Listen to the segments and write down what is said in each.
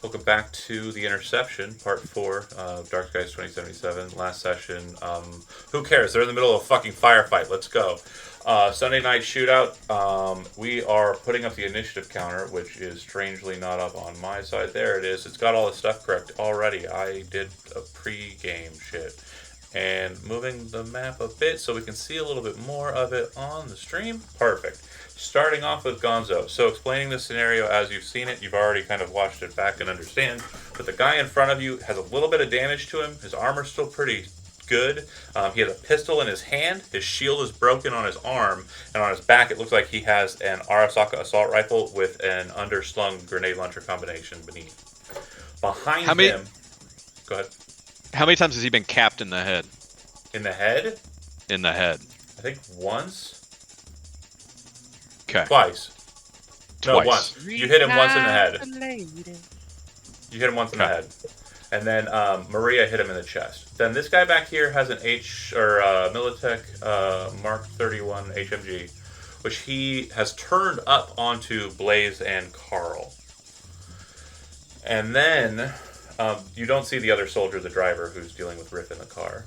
Welcome back to the Interception, Part 4 of Dark Skies 2077. Last session. Who cares? They're in the middle of a fucking firefight. Let's go. Sunday night shootout. We are putting up the initiative counter, which is strangely not up on my side. There it is. It's got all the stuff correct already. I did a pre-game shit. And moving the map a bit so we can see a little bit more of it on the stream. Perfect. Starting off with Gonzo. So explaining the scenario as you've seen it, you've already kind of watched it back and understand. But the guy in front of you has a little bit of damage to him. His armor's still pretty good. He has a pistol in his hand. His shield is broken on his arm. And on his back, it looks like he has an Arasaka assault rifle with an underslung grenade launcher combination beneath. Behind him... Go ahead. How many times has he been capped in the head? In the head? In the head. I think once. Okay. Twice. No, once. You hit him once in the head. You hit him once in the head. And then Maria hit him in the chest. Then this guy back here has an Militech Mark 31 HMG, which he has turned up onto Blaze and Carl. And then you don't see the other soldier, the driver, who's dealing with Riff in the car.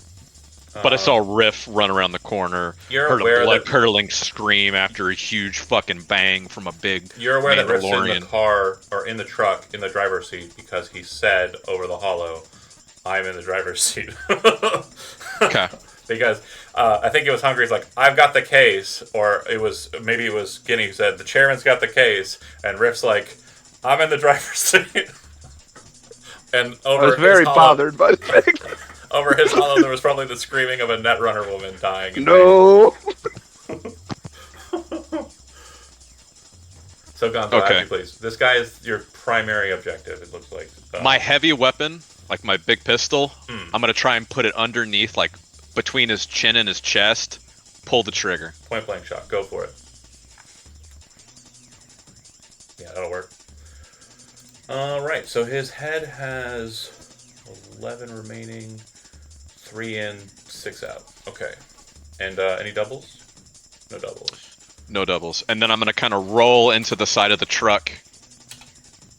But I saw Riff run around the corner. Heard a blood-curdling scream after a huge fucking bang from a big You're aware that Riff's in the car, or in the truck, in the driver's seat, because he said over the holo, I'm in the driver's seat. Okay. Because I think it was Hungry's like, I've got the case, or maybe it was Guinea who said, the chairman's got the case, and Riff's like, I'm in the driver's seat. And over I was very bothered by the fact. Over his hollow, there was probably the screaming of a Netrunner woman dying. No. So, Gonzo, actually, please. This guy is your primary objective, it looks like. My heavy weapon, like my big pistol, I'm going to try and put it underneath, like between his chin and his chest. Pull the trigger. Point blank shot. Go for it. Yeah, that'll work. Alright, so his head has 11 remaining. 3 in, 6 out. Okay. And any doubles? No doubles. No doubles. And then I'm going to kind of roll into the side of the truck.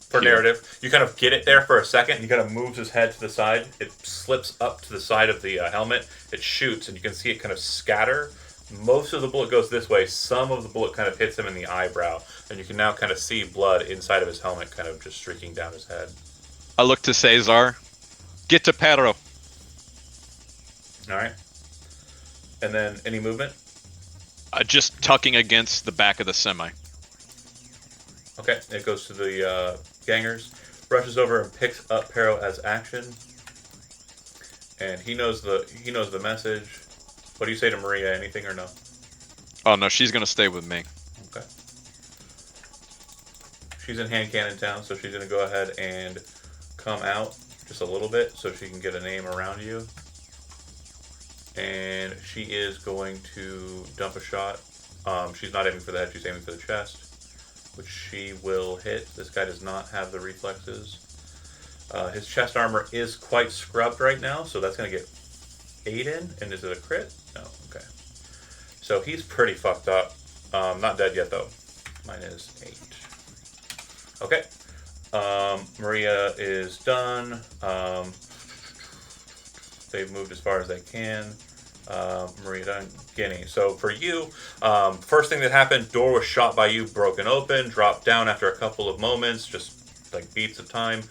For narrative, you kind of get it there for a second. He kind of moves his head to the side. It slips up to the side of the helmet. It shoots, and you can see it kind of scatter. Most of the bullet goes this way. Some of the bullet kind of hits him in the eyebrow. And you can now kind of see blood inside of his helmet kind of just streaking down his head. I look to Cesar. Get to Perro. Alright. And then, any movement? Just tucking against the back of the semi. Okay, it goes to the gangers, rushes over and picks up Perro as action. And he knows the message. What do you say to Maria? Anything or no? Oh no, she's gonna stay with me. Okay. She's in hand cannon town, so she's gonna go ahead and come out just a little bit so she can get a name around you. And she is going to dump a shot. She's not aiming for the head, she's aiming for the chest, which she will hit. This guy does not have the reflexes. His chest armor is quite scrubbed right now, so that's going to get Aiden, and is it a crit? No, okay. So he's pretty fucked up. Not dead yet, though. Mine is 8. Okay. Maria is done. They've moved as far as they can. Maria done. Guinea. So for you, first thing that happened, door was shot by you, broken open, dropped down after a couple of moments, just like beats of time.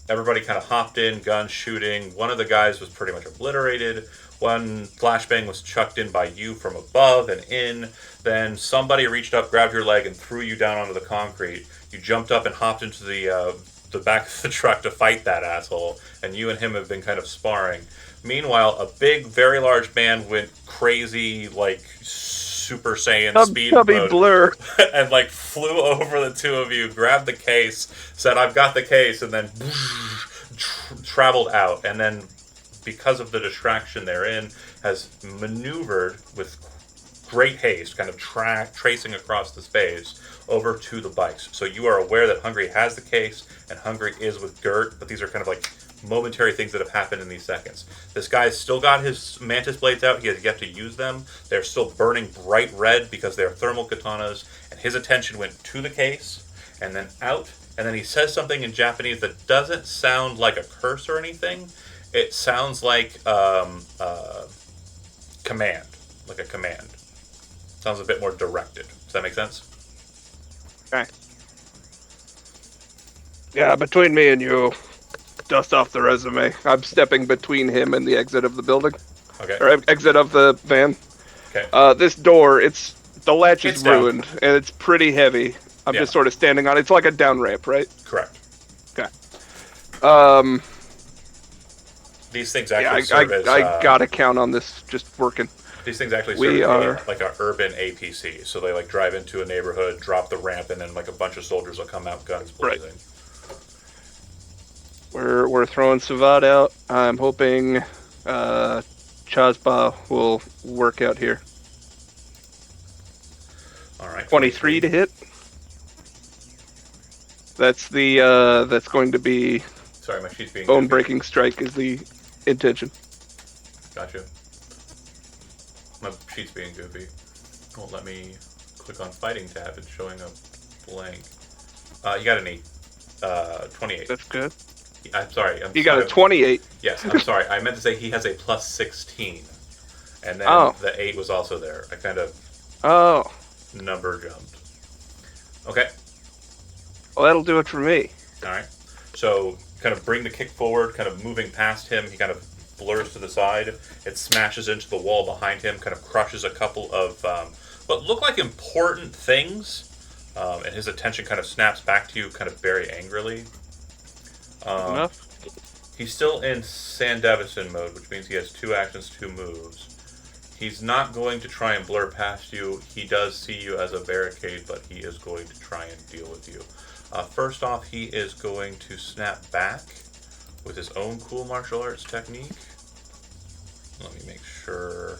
Everybody kind of hopped in, gun shooting. One of the guys was pretty much obliterated. One flashbang was chucked in by you from above and in. Then somebody reached up, grabbed your leg, and threw you down onto the concrete. You jumped up and hopped into the back of the truck to fight that asshole. And you and him have been kind of sparring. Meanwhile, a big, very large man went crazy, like Super Saiyan speed mode, blur, and like flew over the two of you, grabbed the case, said, "I've got the case," and then traveled out. And then, because of the distraction they're in, has maneuvered with great haste, kind of tracing across the space over to the bikes. So you are aware that Hungry has the case, and Hungry is with Gert, but these are kind of like momentary things that have happened in these seconds. This guy's still got his mantis blades out. He has yet to use them. They're still burning bright red because they're thermal katanas, and his attention went to the case and then out, and then he says something in Japanese that doesn't sound like a curse or anything. It sounds like command, like a command. Sounds a bit more directed. Does that make sense? Okay. Yeah, between me and you, dust off the resume. I'm stepping between him and the exit of the building. Okay. Or exit of the van. Okay. This door, the latch is It's down. ruined, and it's pretty heavy. I'm just sort of standing on it. It's like a down ramp, right? Correct. Okay. These things actually serve as... I gotta count on this just working. These things actually serve as like an urban APC. So they like drive into a neighborhood, drop the ramp, and then like a bunch of soldiers will come out, guns blazing. Right. We're throwing Savad out. I'm hoping Chazba will work out here. All right. 23 to hit. That's the that's going to be Sorry, my sheet's being bone breaking strike is the intention. Gotcha. My sheet's being goofy. Won't let me click on fighting tab. It's showing a blank. You got an 8. 28. That's good. I'm sorry. You got a 28. Yes, I'm sorry. I meant to say he has a plus 16. And then the 8 was also there. I kind of number jumped. Okay. Well, that'll do it for me. All right. So kind of bring the kick forward, kind of moving past him. He kind of blurs to the side. It smashes into the wall behind him, kind of crushes a couple of what look like important things. And his attention kind of snaps back to you, kind of very angrily. Enough. He's still in Sandavison mode, which means he has 2 actions, 2 moves. He's not going to try and blur past you. He does see you as a barricade, but he is going to try and deal with you. First off, he is going to snap back with his own cool martial arts technique. Let me make sure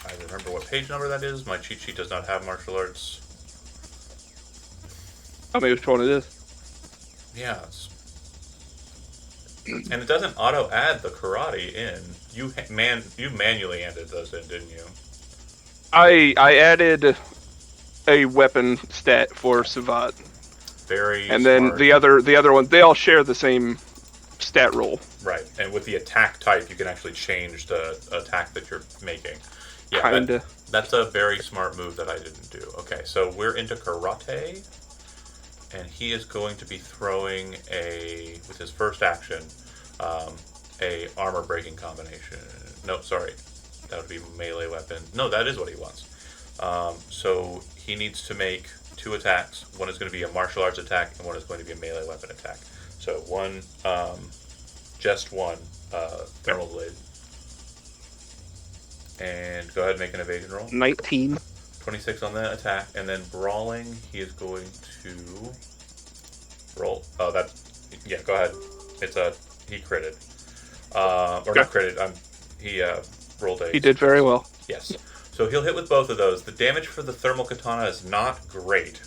I remember what page number that is. My cheat sheet does not have martial arts. Tell me which one it is. Yeah, and it doesn't auto add the karate in. You manually added those in, didn't you? I added a weapon stat for Savat. Very and smart. then the other ones, they all share the same stat roll. Right, and with the attack type, you can actually change the attack that you're making. Yeah, Kinda. That's a very smart move that I didn't do. Okay, so we're into karate. And he is going to be throwing with his first action, a armor breaking combination. No, sorry, that would be melee weapon. No, that is what he wants. So he needs to make 2 attacks. One is going to be a martial arts attack, and one is going to be a melee weapon attack. So just one thermal blade. And go ahead and make an evasion roll. 19. 26 on that attack, and then brawling, he is going to roll. Oh, yeah, go ahead. He critted. Or not critted, he rolled a... He did very well. Yes. So he'll hit with both of those. The damage for the thermal katana is not great.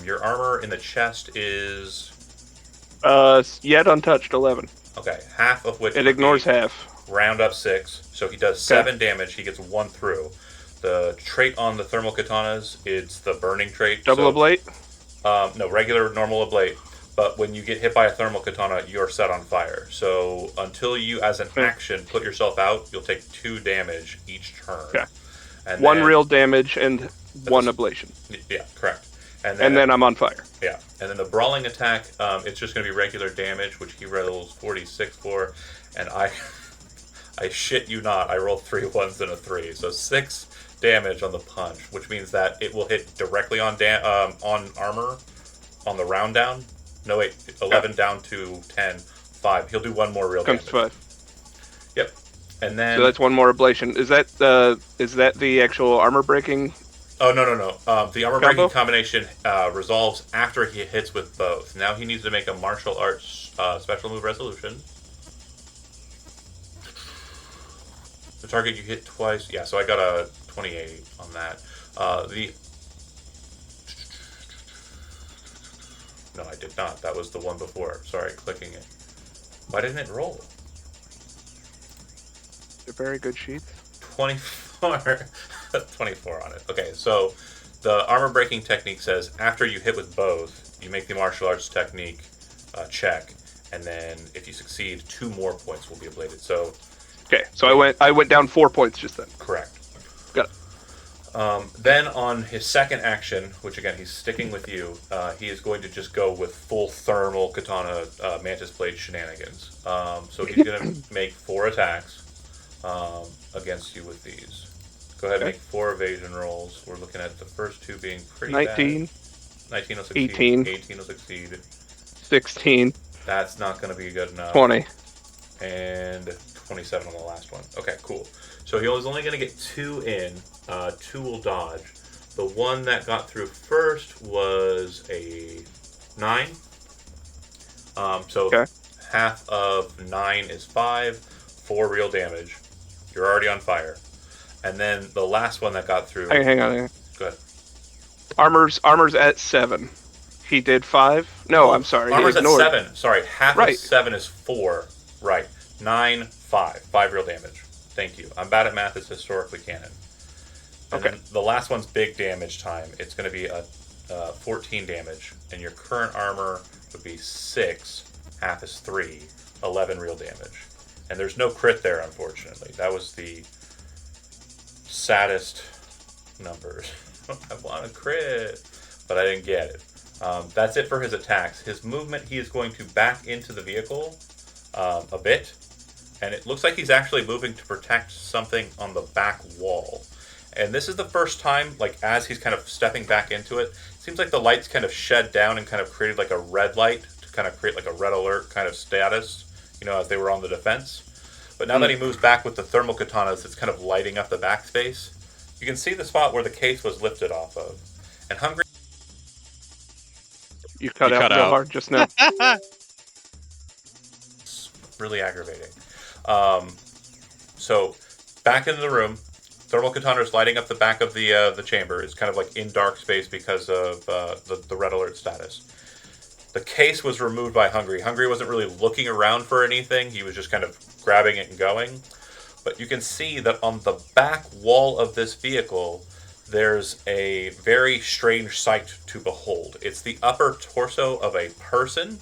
Your armor in the chest is... Yet untouched, 11. Okay, half of which... It ignores half. round up 6. So he does 7 damage. He gets 1 through. The trait on the thermal katanas, it's the burning trait. Double ablate? No, regular, normal ablate. But when you get hit by a thermal katana, you're set on fire. So until you, as an action, put yourself out, you'll take 2 damage each turn. Okay. And 1 real damage and 1 ablation. Yeah, correct. And then I'm on fire. Yeah. And then the brawling attack, it's just going to be regular damage, which he rolls 46 for. And I shit you not, I rolled 3 1s and a 3. So 6 damage on the punch, which means that it will hit directly on armor on the round down. No, wait, 11 down to 10, 5. He'll do 1 more real damage. Comes 5. Yep. And then... So that's 1 more ablation. Is that the actual armor breaking? Oh, no. The armor breaking combination resolves after he hits with both. Now he needs to make a martial arts special move resolution. The target you hit twice. Yeah, so I got a 28 on that. No, I did not. That was the one before. Sorry, clicking it. Why didn't it roll? They're very good sheets. 24. 24 on it. Okay, so the armor breaking technique says after you hit with both, you make the martial arts technique check, and then if you succeed, 2 more points will be ablated. So okay, so I went down 4 points just then. Correct. Got it. Then on his second action, which again he's sticking with you, he is going to just go with full thermal katana mantis blade shenanigans. So he's going to make 4 attacks against you with these. Go ahead and make 4 evasion rolls. We're looking at the first 2 being pretty 19. bad. 19 will succeed. 18. 18 will succeed. 16. That's not going to be good enough. 20. And 27 on the last one. Okay, cool. So he was only going to get 2 in. 2 will dodge. The one that got through first was a 9. So half of 9 is 5. 4 real damage. You're already on fire. And then the last one that got through... Hang on. Go ahead. Armor's at 7. He did 5? No, I'm sorry. Armor's at 7. Sorry, half of 7 is 4. Right. 9, 5. 5 real damage. Thank you. I'm bad at math. It's historically canon. And then the last one's big damage time. It's going to be a 14 damage. And your current armor would be 6. Half is 3. 11 real damage. And there's no crit there, unfortunately. That was the saddest numbers. I want a crit, but I didn't get it. That's it for his attacks. His movement, he is going to back into the vehicle a bit, and it looks like he's actually moving to protect something on the back wall. And this is the first time, like, as he's kind of stepping back into it, it seems like the lights kind of shed down and kind of created like a red light to kind of create like a red alert kind of status, as they were on the defense. But now that he moves back with the thermal katanas, it's kind of lighting up the backspace. You can see the spot where the case was lifted off of. And Hungry... You cut out real hard just now. It's really aggravating. So, back into the room. Thermal katana is lighting up the back of the chamber. It's kind of like in dark space because of the red alert status. The case was removed by Hungry. Hungry wasn't really looking around for anything. He was just kind of grabbing it and going. But you can see that on the back wall of this vehicle, there's a very strange sight to behold. It's the upper torso of a person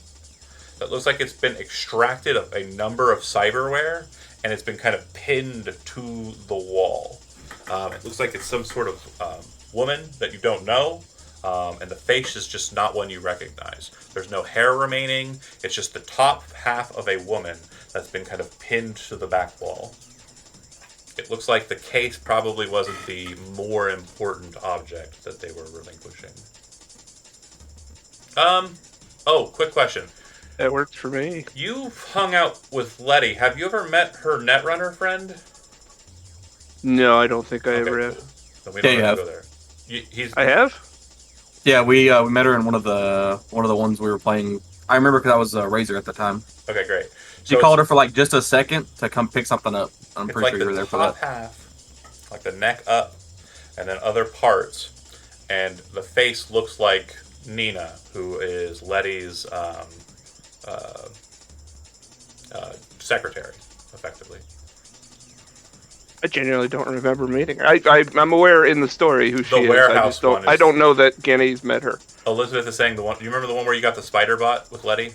that looks like it's been extracted of a number of cyberware, and it's been kind of pinned to the wall. It looks like it's some sort of woman that you don't know. And the face is just not one you recognize. There's no hair remaining. It's just the top half of a woman that's been kind of pinned to the back wall. It looks like the case probably wasn't the more important object that they were relinquishing. Oh, quick question. That works for me. You've hung out with Letty. Have you ever met her Netrunner friend? No, I don't think I ever have. Cool. Then we don't have to go there. I have? Yeah, we met her in one of the ones we were playing. I remember because I was Razor at the time. Okay, great. She called her for like just a second to come pick something up. I'm pretty sure you were there for that. It's like the top half, like the neck up, and then other parts, and the face looks like Nina, who is Letty's secretary, effectively. I genuinely don't remember meeting her. I'm aware in the story who she is. warehouse one is- I don't know that Genny's met her. Elizabeth is saying the one. You remember the one where you got the spider bot with Letty?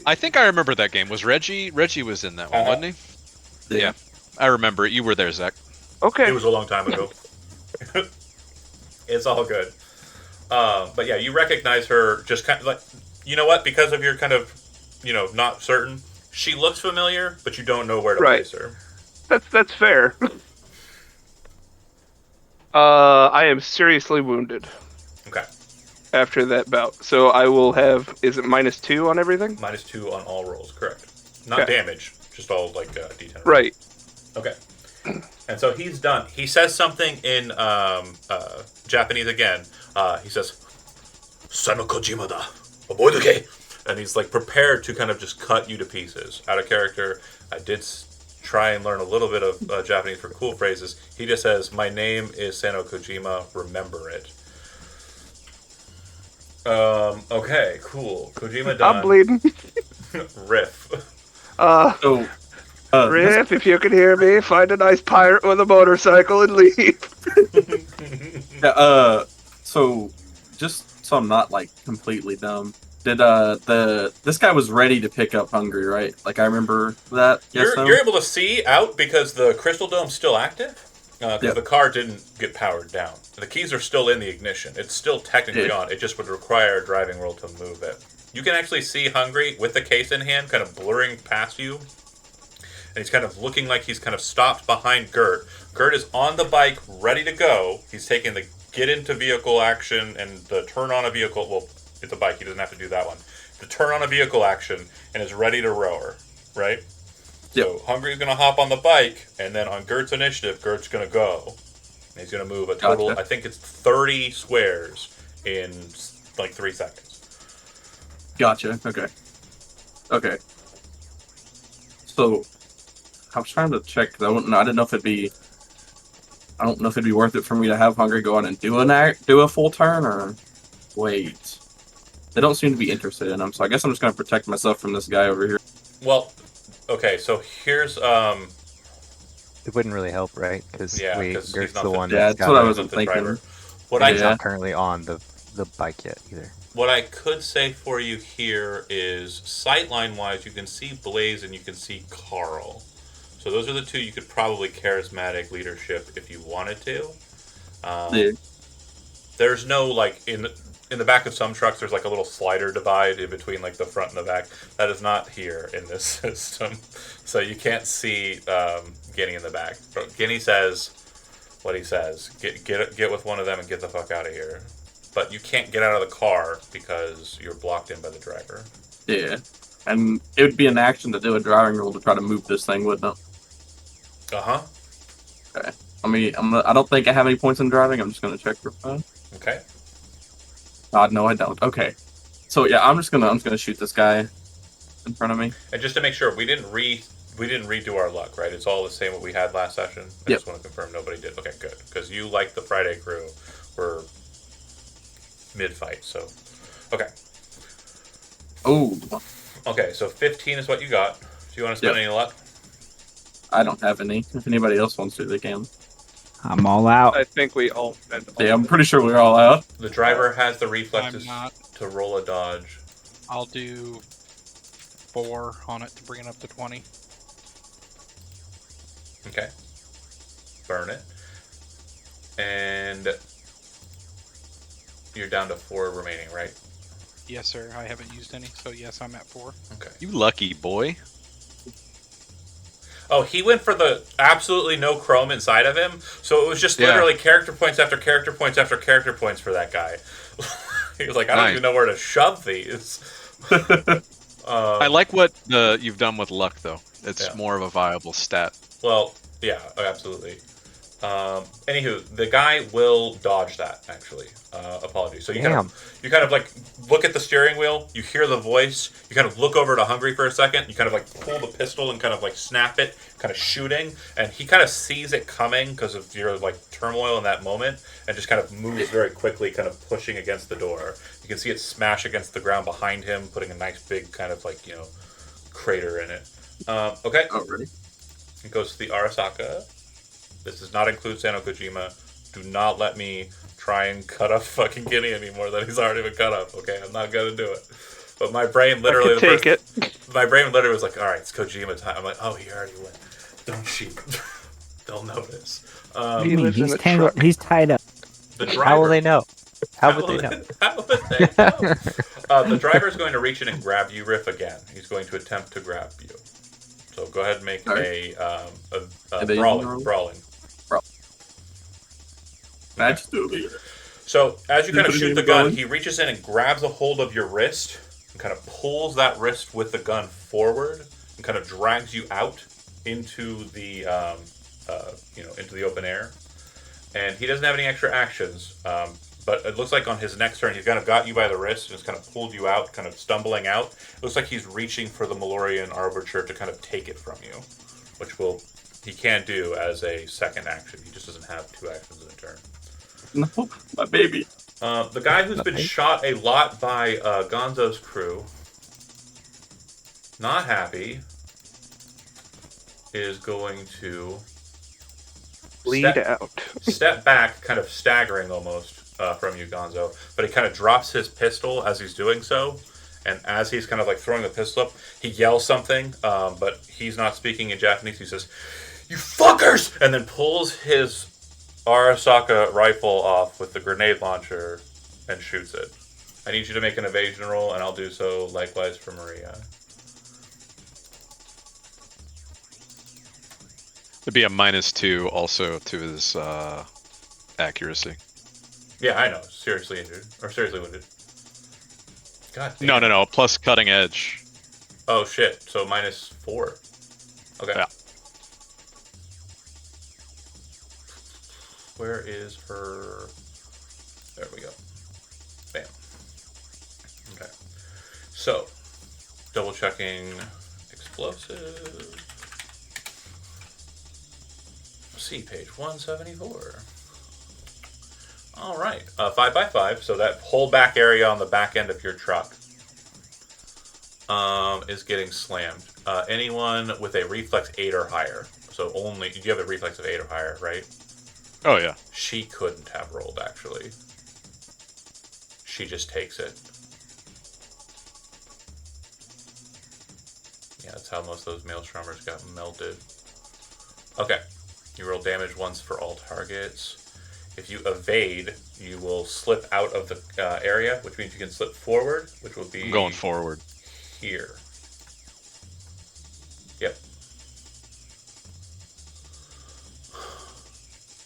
I think I remember that game. Was Reggie? Reggie was in that one, wasn't he? Yeah. I remember it. You were there, Zach. Okay. It was a long time ago. It's all good. But yeah, you recognize her just kind of like, you know what? Because of your kind of, not certain, she looks familiar, but you don't know where to place her. That's fair. I am seriously wounded. Okay. After that bout, so I will have. Is it -2 on everything? -2 on all rolls, correct? Not damage, just all like D10. Right. Okay. And so he's done. He says something in Japanese again. He says, "Sano Kojima da, oboiduke," and he's like prepared to kind of just cut you to pieces. Out of character. I did try and learn a little bit of Japanese for cool phrases. He just says, "My name is Sano Kojima. Remember it." Okay, cool. Kojima done. I'm bleeding. Riff. Riff, if you can hear me, find a nice pirate with a motorcycle and leave. Yeah, so just so I'm not like completely dumb. Did this guy was ready to pick up Hungry, right? Like I remember that. Yes, You're able to see out because the crystal dome's still active. Because the car didn't get powered down. The keys are still in the ignition. It's still technically on. It just would require a driving roll to move it. You can actually see Hungry with the case in hand, kind of blurring past you. And he's kind of looking like he's kind of stopped behind Gert. Gert is on the bike, ready to go. He's taking the get into vehicle action and the turn on a vehicle. Well, it's a bike. He doesn't have to do that one. The turn on a vehicle action and is ready to row her, right? So Hungry's going to hop on the bike, and then on Gert's initiative, Gert's going to go. And he's going to move a total, I think it's 30 squares in like 3 seconds. Gotcha. Okay. So I was trying to check. I didn't know if it'd be. I don't know if it'd be worth it for me to have Hungry go on and do a full turn, or wait. They don't seem to be interested in him, so I guess I'm just going to protect myself from this guy over here. Well, okay, so here's It wouldn't really help, right? Because Gert's the one. Yeah, that's what I was thinking. He's not currently on the bike yet either. What I could say for you here is, sightline wise, you can see Blaze and you can see Carl. So those are the two you could probably charismatic leadership if you wanted to. There's no like in the back of some trucks. There's like a little slider divide in between like the front and the back. That is not here in this system, so you can't see Guinea in the back. But Guinea says what he says: get with one of them and get the fuck out of here. But you can't get out of the car because you're blocked in by the driver. Yeah, and it would be an action to do a driving roll to try to move this thing, wouldn't it? Okay. I mean, I don't think I have any points in driving. I'm just gonna check for fun. Okay. No, I don't. Okay. So yeah, I'm just gonna shoot this guy in front of me. And just to make sure, we didn't redo our luck, right? It's all the same what we had last session. I just want to confirm nobody did. Okay, good. Because you, like the Friday crew, were mid-fight, so... Okay. Oh. Okay, so 15 is what you got. Do you want to spend any luck? I don't have any. If anybody else wants to, they can. I'm all out. I think we all... Yeah, I'm pretty sure we're all out. The driver has the reflexes to roll a dodge. I'll do 4 on it to bring it up to 20. Okay. Burn it. And you're down to 4 remaining, right? Yes, sir. I haven't used any, so yes, I'm at 4. Okay. You lucky boy. Oh, he went for the absolutely no chrome inside of him, so it was just literally character points after character points after character points for that guy. He was like, I don't even know where to shove these. I like what you've done with luck, though. It's more of a viable stat. Well, yeah, absolutely. Anywho, the guy will dodge that, actually. Apologies. So you kind of like look at the steering wheel, you hear the voice, you kind of look over to Hungry for a second, you kind of like pull the pistol and kind of like snap it, kind of shooting, and he kind of sees it coming because of your like turmoil in that moment, and just kind of moves very quickly, kind of pushing against the door. You can see it smash against the ground behind him, putting a nice big kind of like, crater in it. Okay. Oh, really? It goes to the Arasaka. This does not include Sano Kojima. Do not let me try and cut up fucking Guinea anymore than he's already been cut up. Okay, I'm not gonna do it. But my brain literally, I could take it. my brain literally was like, all right, it's Kojima time. I'm like, oh, he already went. Don't cheat. They'll notice. What do you mean? He's tangled. He's tied up. The driver, How will they know? How would they know? How would they know? The driver is going to reach in and grab you, Riff, again. He's going to attempt to grab you. So go ahead and make a brawling. That's stupid. So as you kind of shoot the gun, he reaches in and grabs a hold of your wrist and kind of pulls that wrist with the gun forward and kind of drags you out into the into the open air. And he doesn't have any extra actions, but it looks like on his next turn he's kind of got you by the wrist and just kind of pulled you out, kind of stumbling out. It looks like he's reaching for the Malorian Arbiter to kind of take it from you, which he can do as a second action. He just doesn't have 2 actions in a turn. No, my baby. The guy who's been shot a lot by Gonzo's crew, not happy, is going to Bleed out. step back, kind of staggering almost from you, Gonzo. But he kind of drops his pistol as he's doing so. And as he's kind of like throwing the pistol up, he yells something, but he's not speaking in Japanese. He says, "You fuckers!" And then pulls his Arasaka rifle off with the grenade launcher and shoots it. I need you to make an evasion roll, and I'll do so likewise for Maria. It'd be a -2 also to his accuracy. Yeah, I know. Seriously injured. Or seriously wounded. God damn. No. Plus cutting edge. Oh, shit. So -4. Okay. Yeah. Where is her... There we go. Bam. Okay. So, double checking explosive. See, page 174. All right. 5x5. So that whole back area on the back end of your truck is getting slammed. Anyone with a reflex 8 or higher. So only... You have a reflex of 8 or higher, right? Oh, yeah. She couldn't have rolled, actually. She just takes it. Yeah, that's how most of those Maelstromers got melted. Okay. You roll damage once for all targets. If you evade, you will slip out of the area, which means you can slip forward, which will be... I'm going forward. Here. Yep.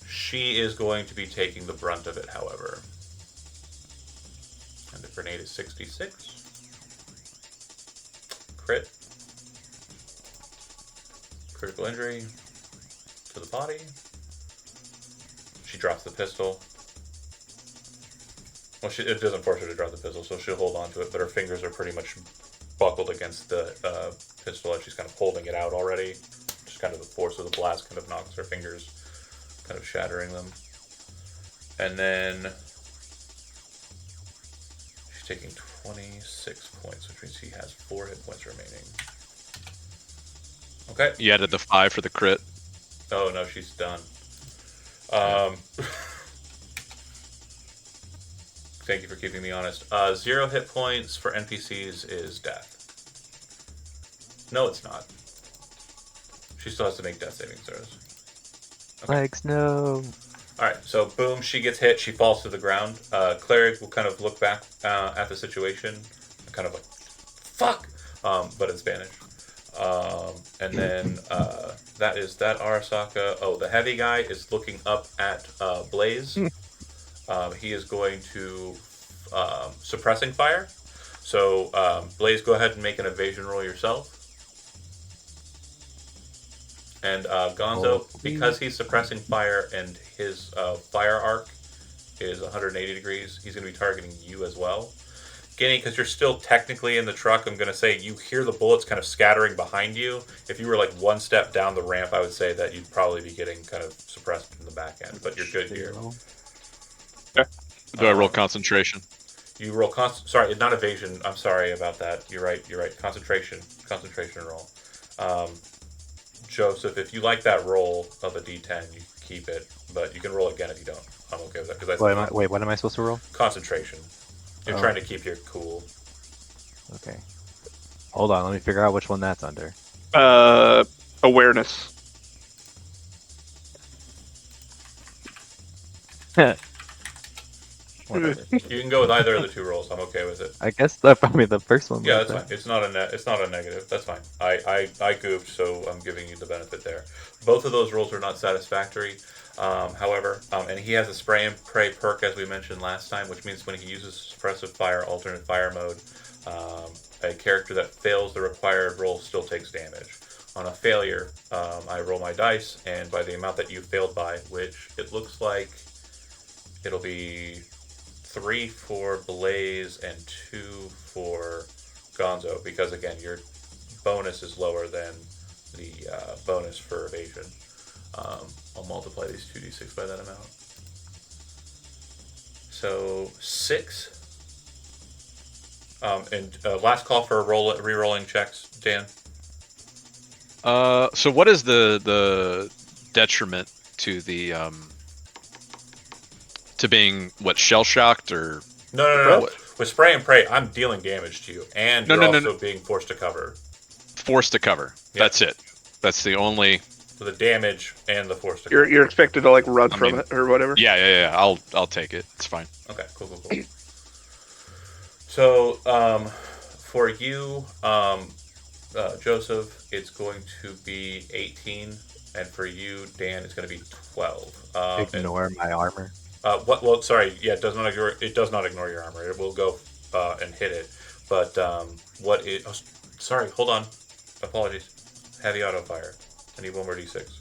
She is going to be taking the brunt of it, however. And the grenade is 66. Crit. Critical injury to the body. She drops the pistol. Well, it doesn't force her to drop the pistol, so she'll hold on to it, but her fingers are pretty much buckled against the pistol as she's kind of holding it out already. Just kind of the force of the blast kind of knocks her fingers, kind of shattering them. And then she's taking 26 points, which means she has 4 hit points remaining. Okay. You added the 5 for the crit. Oh, no, she's done. Thank you for keeping me honest. 0 hit points for NPCs is death. No, it's not. She still has to make death saving throws. Okay. Legs, no. Alright, so boom, she gets hit, she falls to the ground. Cleric will kind of look back at the situation, kind of like, fuck! But in Spanish. And then that is that Arasaka. Oh, the heavy guy is looking up at Blaze. He is going to suppressing fire. So Blaze, go ahead and make an evasion roll yourself. And Gonzo, because he's suppressing fire and his fire arc is 180 degrees, he's going to be targeting you as well. Guinea, because you're still technically in the truck, I'm going to say you hear the bullets kind of scattering behind you. If you were like one step down the ramp, I would say that you'd probably be getting kind of suppressed in the back end, but you're good here. Okay. Do I roll concentration? You roll sorry, not evasion. I'm sorry about that. You're right. Concentration roll. Joseph, if you like that roll of a D10, you keep it, but you can roll again if you don't. I'm okay with that because Wait, what am I supposed to roll? Concentration. You're Oh. trying to keep your cool. Okay. Hold on, let me figure out which one that's under. Awareness. Whatever. You can go with either of the two rolls. I'm okay with it. I guess that probably the first one. Yeah, was that's fine. It's not a it's not a negative. That's fine. I goofed, so I'm giving you the benefit there. Both of those rolls are not satisfactory. However, and he has a spray and pray perk as we mentioned last time, which means when he uses suppressive fire, alternate fire mode, a character that fails the required roll still takes damage. On a failure, I roll my dice, and by the amount that you failed by, which it looks like it'll be 3 for Blaze and 2 for Gonzo, because again, your bonus is lower than the bonus for evasion. I'll multiply these 2d6 by that amount. So 6. And last call for re-rolling checks, Dan. So what is the detriment to the to being shell shocked or No. With spray and pray, I'm dealing damage to you, and you're also being forced to cover. Forced to cover. Yep. That's it. That's the only. So the damage and the forced to cover. You're expected to like run from it or whatever. Yeah. I'll take it. It's fine. Okay. Cool. So for you, Joseph, it's going to be 18, and for you, Dan, it's going to be 12. Ignore my armor. Well, sorry. Yeah, it does not ignore your armor. It will go and hit it. But what it? Oh, sorry. Hold on. Apologies. Heavy auto fire. I need one more d6.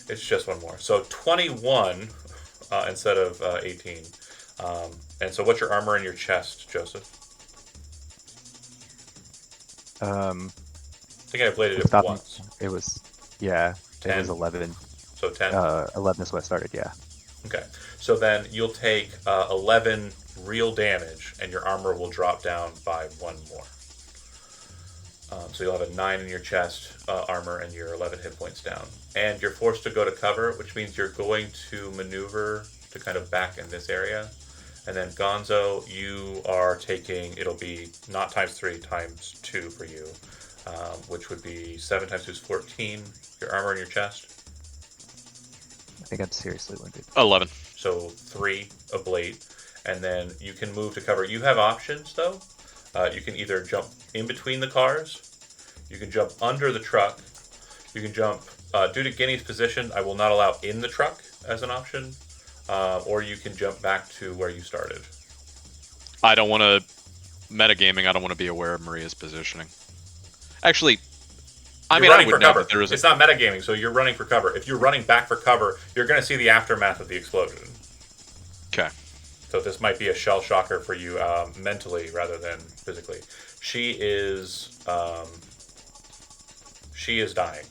It's just one more. So 21 instead of 18. And so, what's your armor in your chest, Joseph? I think I played it once. It was 10. It was 11. So 10? 11 is what started, yeah. Okay. So then you'll take 11 real damage, and your armor will drop down by 1 more. So you'll have a 9 in your chest armor, and you're 11 hit points down. And you're forced to go to cover, which means you're going to maneuver to kind of back in this area. And then Gonzo, you are taking, it'll be not times 3, times 2 for you, which would be 7 times 2 is 14. Your armor in your chest? I think I'm seriously wounded. 11. So 3 oblate, and then you can move to cover. You have options, though. You can either jump in between the cars, you can jump under the truck, you can jump, due to Guinea's position, I will not allow in the truck as an option, or you can jump back to where you started. I don't want to, metagaming, I don't want to be aware of Maria's positioning. Actually, I would know that there is It's not metagaming, so you're running for cover. If you're running back for cover, you're going to see the aftermath of the explosion. Okay. So this might be a shell shocker for you mentally rather than physically. She is dying.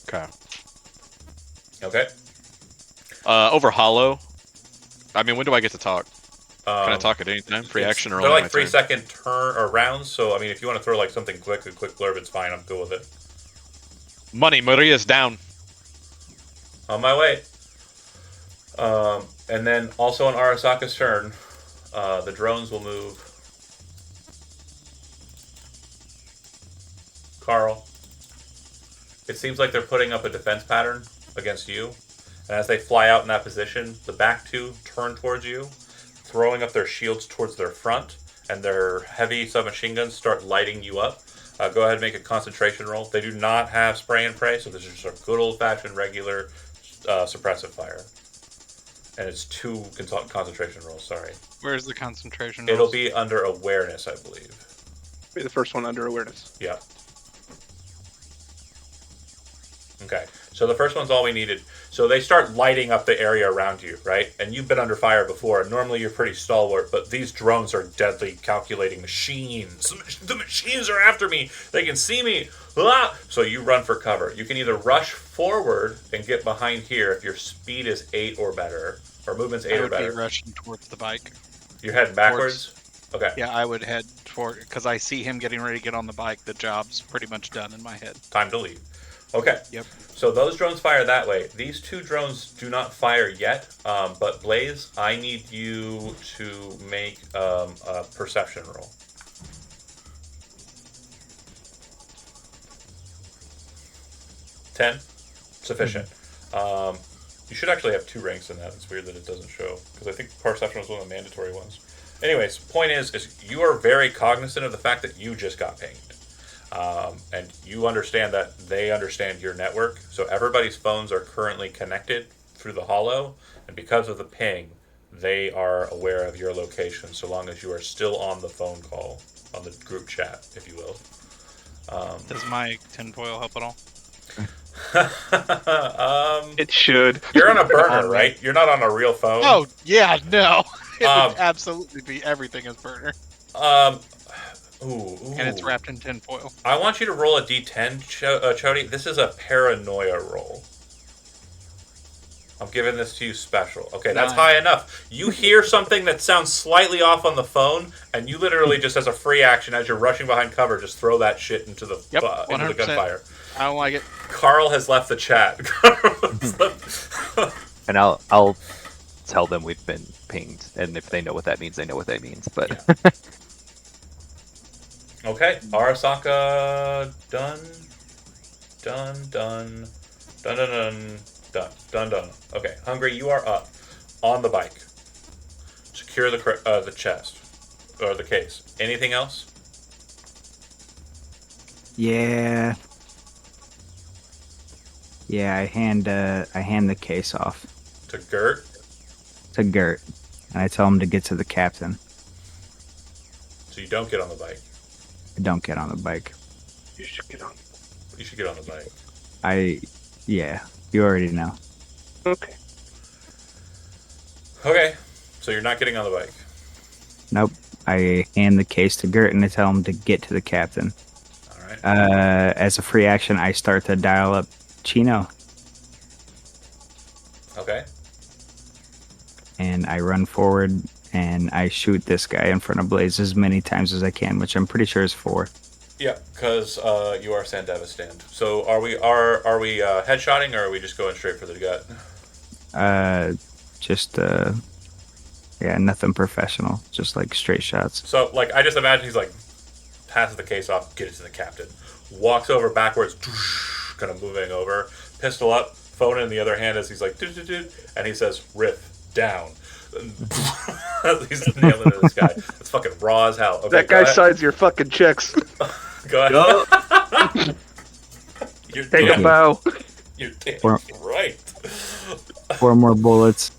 Okay. Okay. Over Hollow. I mean, when do I get to talk? Can I talk at any time? Free action or only they're like my 3 turn? second turn or rounds. So I mean, if you want to throw like something quick, a quick blurb, it's fine. I'm cool with it. Money, Maria's down. On my way. And then also on Arasaka's turn, the drones will move. Carl. It seems like they're putting up a defense pattern against you. And as they fly out in that position, the back 2 turn towards you, throwing up their shields towards their front, and their heavy submachine guns start lighting you up. Go ahead and make a concentration roll. They do not have spray and pray, so this is just a good old-fashioned regular suppressive fire. And it's 2 concentration rolls, sorry. Where's the concentration It'll rolls? be under awareness, I believe. Be the first one under awareness. Yeah. Okay, so the first one's all we needed. So they start lighting up the area around you, right? And you've been under fire before, and normally you're pretty stalwart, but these drones are deadly calculating machines. The machines are after me. They can see me. Ah! So you run for cover. You can either rush forward and get behind here if your speed is 8 or better, or movement's 8 or I would better. be rushing towards the bike. You're heading backwards? Okay. Yeah, I would head for because I see him getting ready to get on the bike. The job's pretty much done in my head. Time to leave. Okay. Yep. So those drones fire that way. These 2 drones do not fire yet, but Blaze, I need you to make a perception roll. $10? Sufficient. You should actually have 2 ranks in that. It's weird that it doesn't show, because I think perception was one of the mandatory ones. Anyways, point is you are very cognizant of the fact that you just got pinged. And you understand that they understand your network. So everybody's phones are currently connected through the holo, and because of the ping, they are aware of your location so long as you are still on the phone call, on the group chat, if you will. Does my tinfoil help at all? It should. You're on a burner, right? You're not on a real phone. Oh yeah, no. It would absolutely be everything as burner, Ooh. and it's wrapped in tinfoil. I want you to roll a d10, Chody. This is a paranoia roll. I'm giving this to you special. Okay, that's 9. high enough. You hear something that sounds slightly off on the phone, and you literally just, as a free action, as you're rushing behind cover, just throw that shit into the Yep, into the 100%. gunfire. I don't like it. Carl has left the chat. And I'll tell them we've been pinged, and if they know what that means, they know what that means. But Okay, Arasaka, done. Okay, Hungry, you are up on the bike. Secure the chest or the case. Anything else? Yeah. Yeah, I hand the case off To Gert. to Gert, and I tell him to get to the captain. So you don't get on the bike. I don't get on the bike. You should get on. You should get on the bike. Yeah, you already know. Okay. Okay, so you're not getting on the bike. Nope. I hand the case to Gert and I tell him to get to the captain. All right. As a free action, I start to dial up Chino, Okay. and I run forward and I shoot this guy in front of Blaze as many times as I can, which I'm pretty sure is 4. Yeah, because you are Sandeva stand. So are we headshotting, or are we just going straight for the gut? Yeah, nothing professional, just like straight shots. So like I just imagine he's like passes the case off, get it to the captain, walks over backwards, kind of moving over, pistol up, phone in the other hand as he's like, and he says, "Riff down." He's nailing it, this guy. It's fucking raw as hell. Okay, That guy signs your fucking checks. Go ahead. You're Take a damn, bow. you're damn Or- right. 4 more bullets.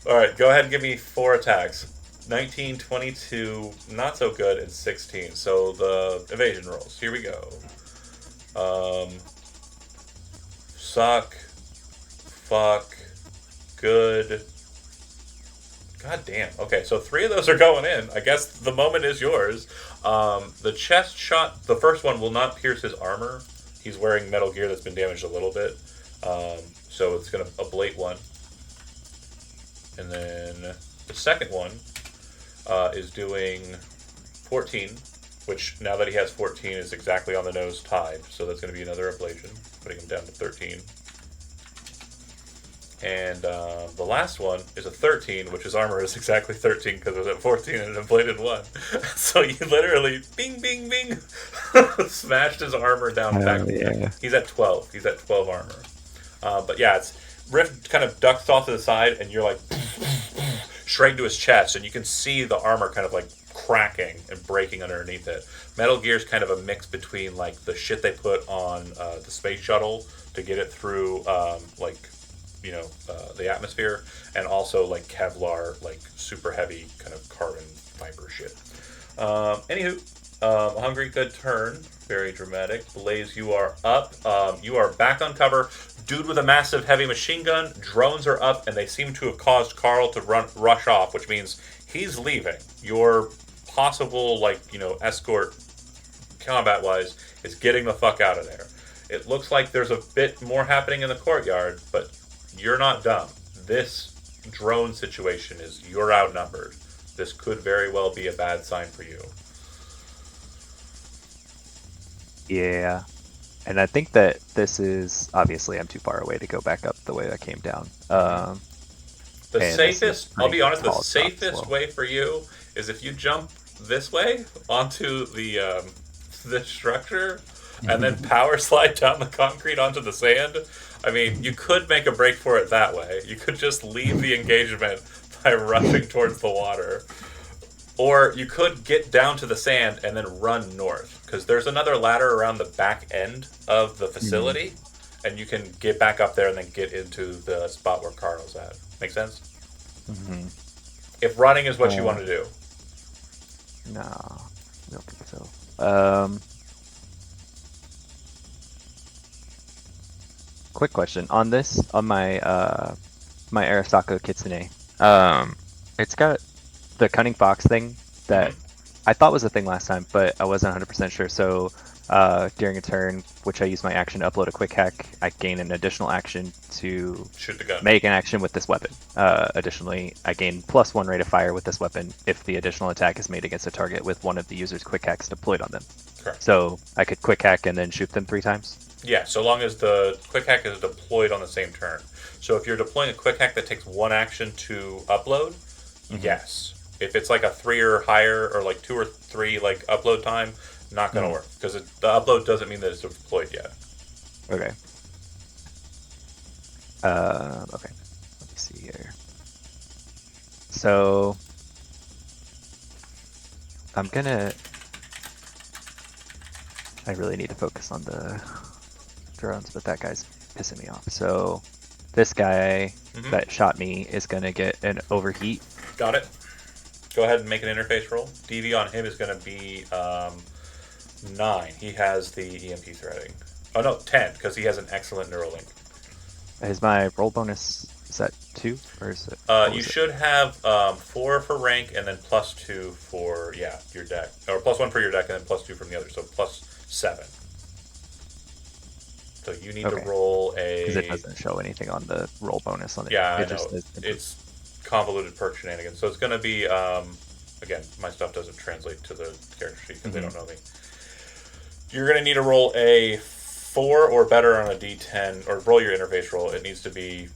All right, go ahead and give me 4 attacks. 19, 22, not so good, and 16. So the evasion rolls. Here we go. Suck. Fuck. Good. God damn. Okay, so 3 of those are going in. I guess the moment is yours. The chest shot, the first one will not pierce his armor. He's wearing metal gear that's been damaged a little bit. So it's going to ablate one. And then the second one is doing 14, which now that he has 14 is exactly on the nose tied. So that's going to be another ablation, putting him down to 13. And the last one is a 13, which his armor is exactly 13 because it was at 14 and it ablated 1. So you literally, bing, bing, bing, smashed his armor down back. Yeah. He's at 12. He's at 12 armor. But yeah, it's Rift kind of ducks off to the side, and you're like straight into his chest, and you can see the armor kind of like cracking and breaking underneath it. Metal Gear's kind of a mix between like the shit they put on the space shuttle to get it through the atmosphere, and also like Kevlar, like super heavy kind of carbon fiber shit. Anywho, Hungry, good turn. Very dramatic. Blaze, you are up. You are back on cover. Dude with a massive heavy machine gun. Drones are up, and they seem to have caused Carl to rush off, which means he's leaving. Your possible, escort combat-wise is getting the fuck out of there. It looks like there's a bit more happening in the courtyard, but you're not dumb. This drone situation is you're outnumbered. this could very well be a bad sign for you. Yeah. And I think that this is obviously I'm too far away to go back up the way I came down. The and this is safest, I'll be pretty honest, the tall drop as safest well. way for you is if you jump this way onto the structure and then power slide down the concrete onto the sand. I mean, you could make a break for it that way. You could just leave the engagement by rushing towards the water. Or you could get down to the sand and then run north, because there's another ladder around the back end of the facility, and you can get back up there and then get into the spot where Carl's at. Make sense? Mm-hmm. If running is what you want to do. No, I don't think so. Quick question on this, on my my Aristako Kitsune. It's got the cunning fox thing that I thought was a thing last time, but I wasn't 100% sure. So during a turn, which I use my action to upload a quick hack, I gain an additional action to Shoot the gun. make an action with this weapon. Additionally, I gain +1 rate of fire with this weapon if the additional attack is made against a target with one of the user's quick hacks deployed on them. Correct. So I could quick hack and then shoot them 3 times. Yeah, so long as the quick hack is deployed on the same turn. So if you're deploying a quick hack that takes 1 action to upload, yes. If it's like a 3 or higher, or like 2 or 3 like upload time, not going to work, because the upload doesn't mean that it's deployed yet. Okay. Okay. Let me see here. So I'm gonna. I really need to focus on the drones, but that guy's pissing me off. So this guy that shot me is gonna get an overheat. Got it. Go ahead and make an interface roll. DV on him is going to be 9. He has the EMP threading. Oh no, 10, because he has an excellent Neuralink. Is my roll bonus, is that 2 or is it? You should have 4 for rank and then +2 for your deck, or +1 for your deck and then +2 from the other, so +7. So you need to roll a. Because it doesn't show anything on the roll bonus on it. Yeah, I it know. It's convoluted perk shenanigans. So it's going to be again, my stuff doesn't translate to the character sheet because they don't know me. You're going to need to roll a 4 or better on a D10, or roll your interface roll. It needs to be,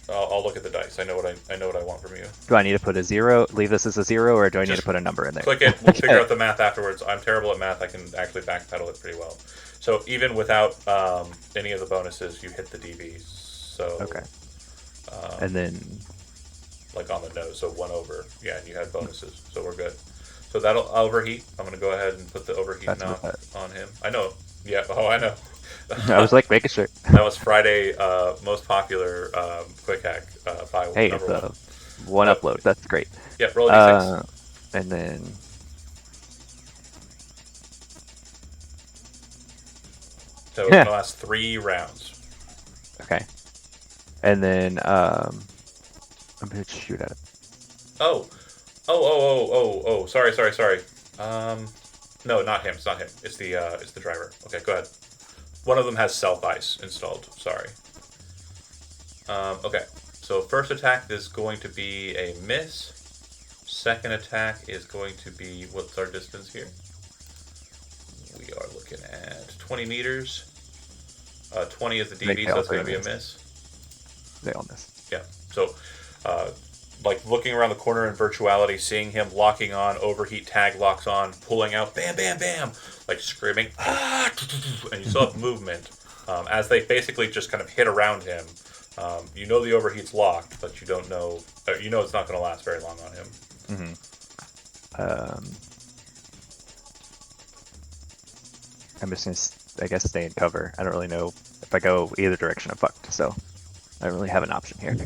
I'll look at the dice. I know what I want from you. Do I need to put a 0? Leave this as a 0, or do I need Just to put a number in there? Click it. We'll figure out the math afterwards. I'm terrible at math. I can actually backpedal it pretty well. So even without any of the bonuses, you hit the DVs. So Okay. And then like on the nose, so 1 over. Yeah, and you had bonuses, so we're good. So that'll overheat. I'm gonna go ahead and put the overheat That's now what on him. I know. Yeah. Oh, I know. I was like making sure. That was Friday most popular quick hack by Hey, number it's one upload. That's great. Yeah, roll a d6. And then So it's gonna last 3 rounds. okay. And then I'm gonna shoot at it. Oh. Sorry. No, not him. It's not him. It's the driver. Okay, go ahead. One of them has self ice installed. Sorry. Okay. So first attack is going to be a miss. Second attack is going to be, what's our distance here? We are looking at 20 meters. 20 is the DB, so it's going to be a miss. They all miss. Yeah. So, like looking around the corner in virtuality, seeing him locking on, overheat tag locks on, pulling out, bam, bam, bam, like screaming, ah, and you still have movement as they basically just kind of hit around him. You know the overheat's locked, but you don't know. You know it's not going to last very long on him. I'm just gonna, I guess, stay in cover. I don't really know if I go either direction. I'm fucked. So I don't really have an option here.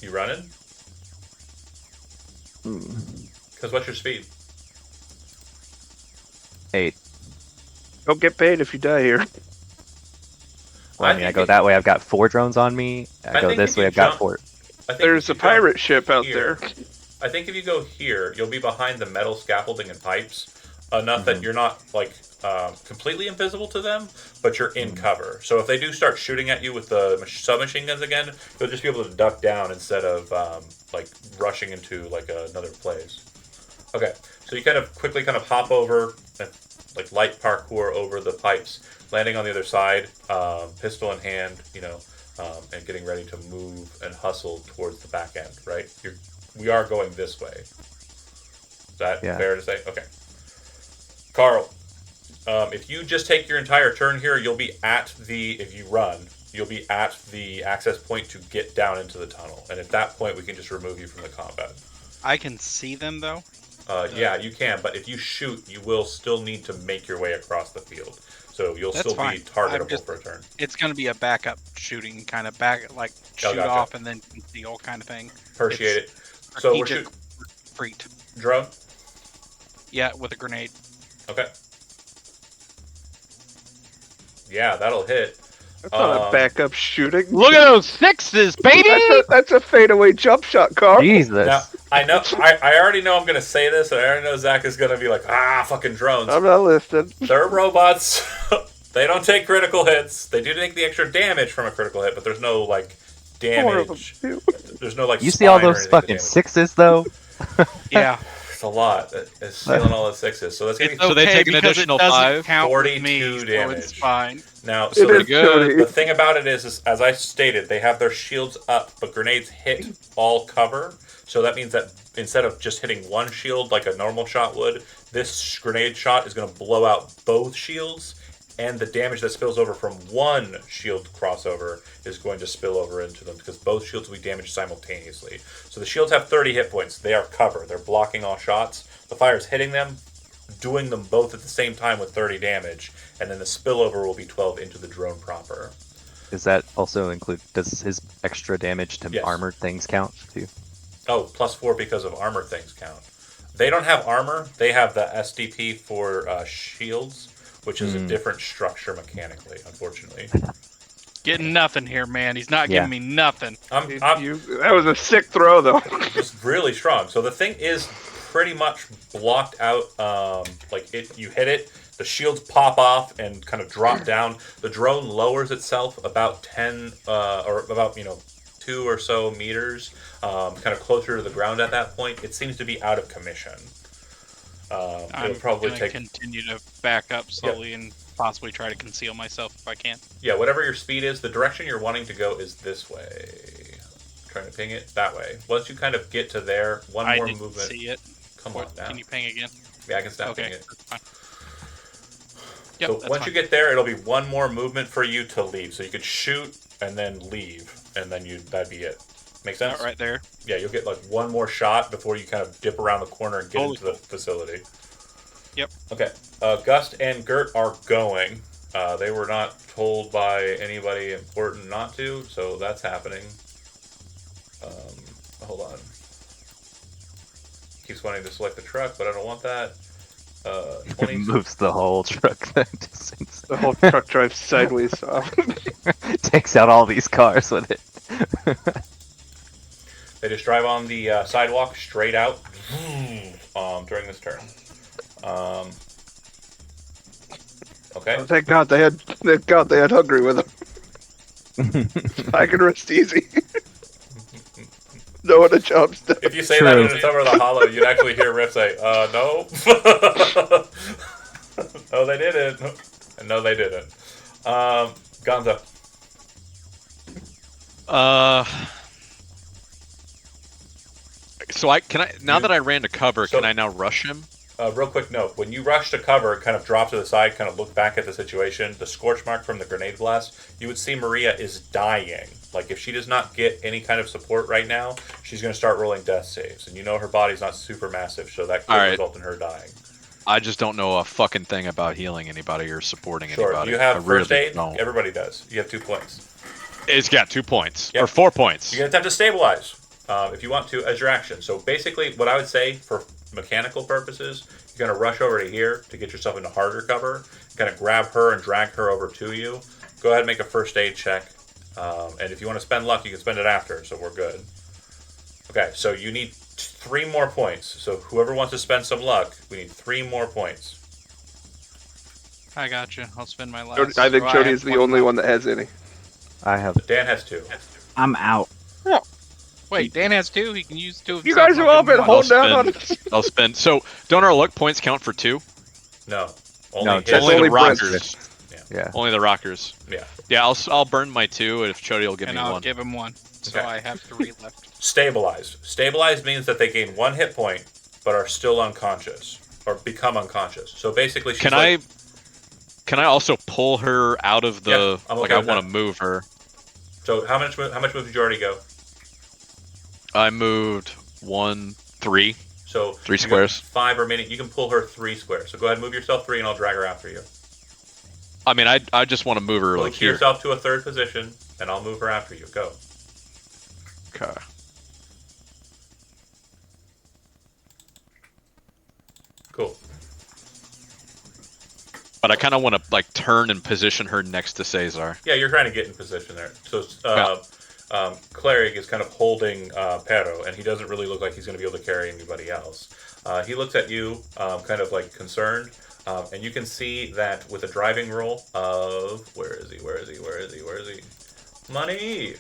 You running? Because what's your speed? 8. Don't get paid if you die here. Well, I mean, I go that way. I've got 4 drones on me. I go think this if way. you I've got jump- 4. I think There's if a you pirate jump ship out here- there. I think if you go here, you'll be behind the metal scaffolding and pipes enough that you're not like completely invisible to them, but you're in cover. So if they do start shooting at you with the submachine guns again, you'll just be able to duck down instead of like rushing into like another place. Okay, so you kind of quickly kind of hop over and like light parkour over the pipes, landing on the other side, pistol in hand, and getting ready to move and hustle towards the back end. Right, we are going this way. Is that fair to say? Okay, Carl. If you just take your entire turn here, you'll be if you run, you'll be at the access point to get down into the tunnel. And at that point, we can just remove you from the combat. I can see them, though? Yeah, you can. But if you shoot, you will still need to make your way across the field. So you'll still be targetable for a turn. It's going to be a backup shooting kind of shoot off and then conceal kind of thing. Appreciate it. So we're shooting. Retreat. Drone? Yeah, with a grenade. Okay. Yeah, that'll hit. That's not a backup shooting. Look at those sixes, baby! That's a fadeaway jump shot, Carl. Jesus. Now, I know. I already know I'm going to say this, and I already know Zach is going to be like, fucking drones. I'm not listening. They're robots. They don't take critical hits. They do take the extra damage from a critical hit, but there's no, like, damage. There's no, like, You see all those fucking sixes, though? Yeah. It's a lot. It's stealing all the sixes. So that's going to be So they take an additional 5? 42 damage. So it's fine. Now, so It is good. the thing about it is, as I stated, they have their shields up, but grenades hit all cover. So that means that instead of just hitting one shield like a normal shot would, this grenade shot is going to blow out both shields, and the damage that spills over from one shield crossover is going to spill over into them because both shields will be damaged simultaneously. So the shields have 30 hit points. They are cover. They're blocking all shots. The fire is hitting them, doing them both at the same time with 30 damage, and then the spillover will be 12 into the drone proper. Does that also include, does his extra damage to armored things count too? Oh, +4 because of armor things count. They don't have armor. They have the SDP for shields, which is a different structure mechanically, unfortunately. Getting nothing here, man. He's not giving me nothing. That was a sick throw, though. It's really strong. So the thing is pretty much blocked out. You hit it, the shields pop off and kind of drop down. The drone lowers itself about 10 or about 2 or so meters, kind of closer to the ground at that point. It seems to be out of commission. I'm probably going to continue to back up slowly and possibly try to conceal myself if I can. Yeah, whatever your speed is, the direction you're wanting to go is this way. Trying to ping it that way. Once you kind of get to there, more movement. I didn't see it. Come on now. Can you ping again? Yeah, I can stop ping it. That's fine. Yep, So once you get there, it'll be one more movement for you to leave. So you could shoot and then leave, and then that'd be it. Make sense? Right there. Yeah, you'll get like one more shot before you kind of dip around the corner and get into the facility. Yep. Okay. Gust and Gert are going. They were not told by anybody important not to, so that's happening. Hold on. Keeps wanting to select the truck, but I don't want that. 20. Moves the whole truck that distance. The whole truck drives sideways off. Takes out all these cars with it. They just drive on the sidewalk straight out during this turn. Okay. Oh, thank God they had Hungry with them. I can rest easy. No one jumps down. If you say that and it's over the hollow, you'd actually hear Riff say, no. No, they didn't. And no, they didn't. Gonzo. So now that I ran to cover, can I now rush him? Real quick note, when you rush to cover, kind of drop to the side, kind of look back at the situation, the scorch mark from the grenade blast, you would see Maria is dying. Like, if she does not get any kind of support right now, she's going to start rolling death saves. And you know her body's not super massive, so that could result in her dying. I just don't know a fucking thing about healing anybody or supporting anybody. You have first aid? Don't. Everybody does. You have 2 points. It's got 2 points. Yep. Or 4 points. You're going to have to stabilize if you want to as your action. So basically, what I would say for mechanical purposes, you're going to rush over to here to get yourself into harder cover, kind of grab her and drag her over to you. Go ahead and make a first aid check. And if you want to spend luck, you can spend it after, so we're good. Okay, so you need 3 more points. So whoever wants to spend some luck, we need 3 more points. I got you. I'll spend my last. I think so Jody have is the only one that has any. I have. Dan has 2. I'm out. Wait, Dan has 2. He can use 2 of You himself, guys have I'll all give him been one. holding out on it. I'll spend. So don't our luck points count for 2? No. Only No, his. That's Only only the Brent's. rockers. Yeah. Only the rockers. Yeah. Yeah, I'll burn my 2, and if Chody will give And me I'll 1. give him 1. So Okay. I have 3 left. Stabilized. Stabilized means that they gain 1 hit point, but are still unconscious or become unconscious. So basically, she's Can I also pull her out of the Yeah, I'm okay I with want to that. move her? So how much move did you already go? I moved 1, 3. So 3 you got squares. 5 remaining. You can pull her 3 squares. So go ahead and move yourself 3, and I'll drag her after you. I mean, I just want to move her Move like here. yourself to a 3rd position, and I'll move her after you. Go. Okay. Cool. But I kind of want to like turn and position her next to Cesar. Yeah, you're trying to get in position there. So Cleric is kind of holding Pero, and he doesn't really look like he's going to be able to carry anybody else. He looks at you, kind of like concerned, and you can see that with a driving roll of where is he? Money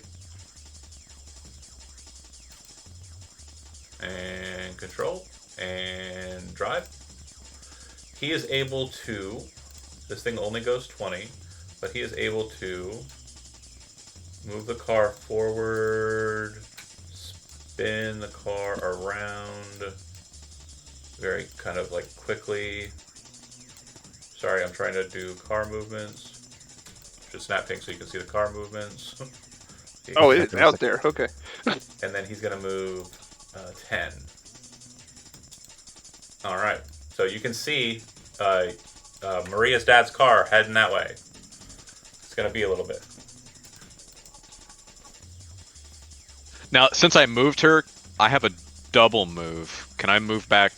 and control and drive. He is able to. This thing only goes 20, but he is able to move the car forward, spin the car around very kind of like quickly. Sorry, I'm trying to do car movements. Just snap pink so you can see the car movements. Oh, it's out there. Okay. And then he's going to move 10. All right. So you can see Maria's dad's car heading that way. It's going to be a little bit. Now, since I moved her, I have a double move. Can I move back?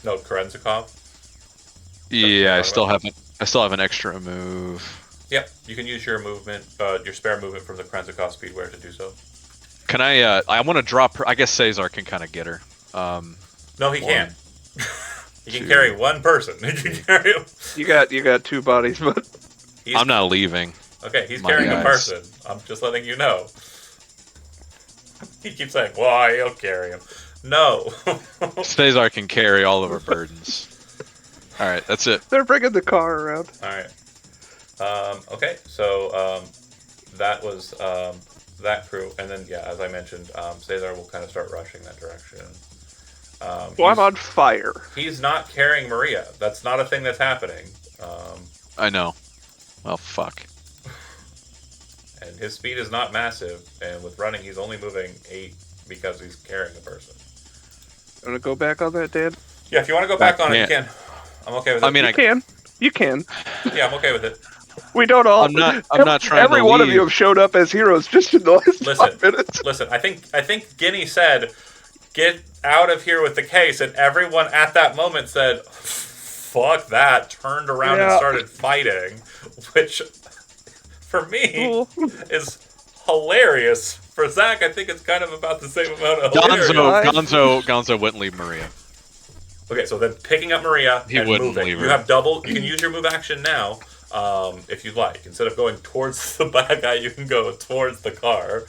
No, Kerenzikov. Yeah, I talking still have an extra move. Yep, you can use your movement, your spare movement from the Kerenzikov Speedware to do so. Can I want to drop her. I guess Cesar can kind of get her. No, he One, can't. He can 2. carry 1 person. He can carry him. You got 2 bodies, but I'm not leaving. Okay, he's My carrying a guys. person. I'm just letting you know. He keeps saying, "Well, he'll carry him." No. Cesar can carry all of our burdens. All right, that's it. they're bringing the car around. All right. Okay, so that was that crew, and then yeah, as I mentioned, Cesar will kind of start rushing that direction. Well, I'm on fire. He's not carrying Maria. That's not a thing that's happening. I know. Well, fuck. And his speed is not massive, and with running, he's only moving 8 because he's carrying a person. Want to go back on that, Dan? Yeah, if you want to go back on it, you can. I'm okay with it. I mean, You can. Yeah, I'm okay with it. We don't all. I'm not trying Every to one of leave. you have showed up as heroes just in the last Listen, 5 minutes. listen. I think Guinea said, "Get out of here with the case," and everyone at that moment said, "Fuck that!" Turned around and Yeah. started fighting, which for me Cool. is hilarious. For Zach, I think it's kind of about the same amount of hilarious. Gonzo wouldn't leave Maria. Okay, so then picking up Maria He and wouldn't moving. leave You her. have double. You can use your move action now, if you'd like. Instead of going towards the bad guy, you can go towards the car.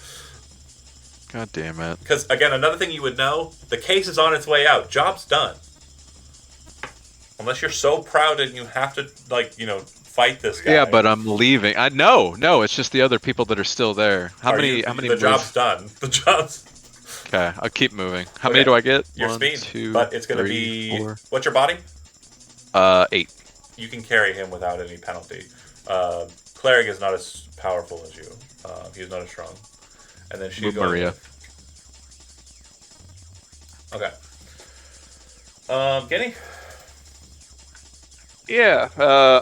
God damn it. Because again, another thing you would know: the case is on its way out. Job's done. Unless you're so proud and you have to, fight this guy. Yeah, but I'm leaving. No, it's just the other people that are still there. How many The moves? job's done. The job's. Okay, I'll keep moving. How Okay. many do I get? Your 1, speed, 2, but it's going to 3, be 4. What's your body? 8. You can carry him without any penalty. Cleric is not as powerful as you. He's not as strong. And then she's Move going Maria. Okay. Guinea, Yeah,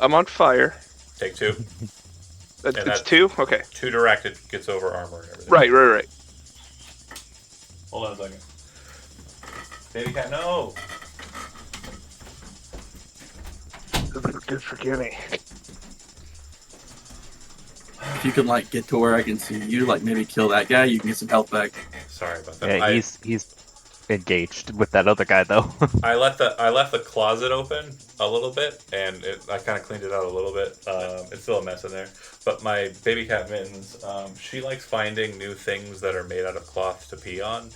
I'm on fire. take 2. It's that's- 2? Okay. 2 directed gets over armor and everything. Right. Hold on a second. Baby cat, no. Good for Guinea. If you can get to where I can see you, maybe kill that guy, you can get some health back. Sorry about that. Yeah, he's engaged with that other guy though. I left the closet open a little bit, and I kind of cleaned it out a little bit. It's still a mess in there. But my baby cat Mittens, she likes finding new things that are made out of cloth to pee on,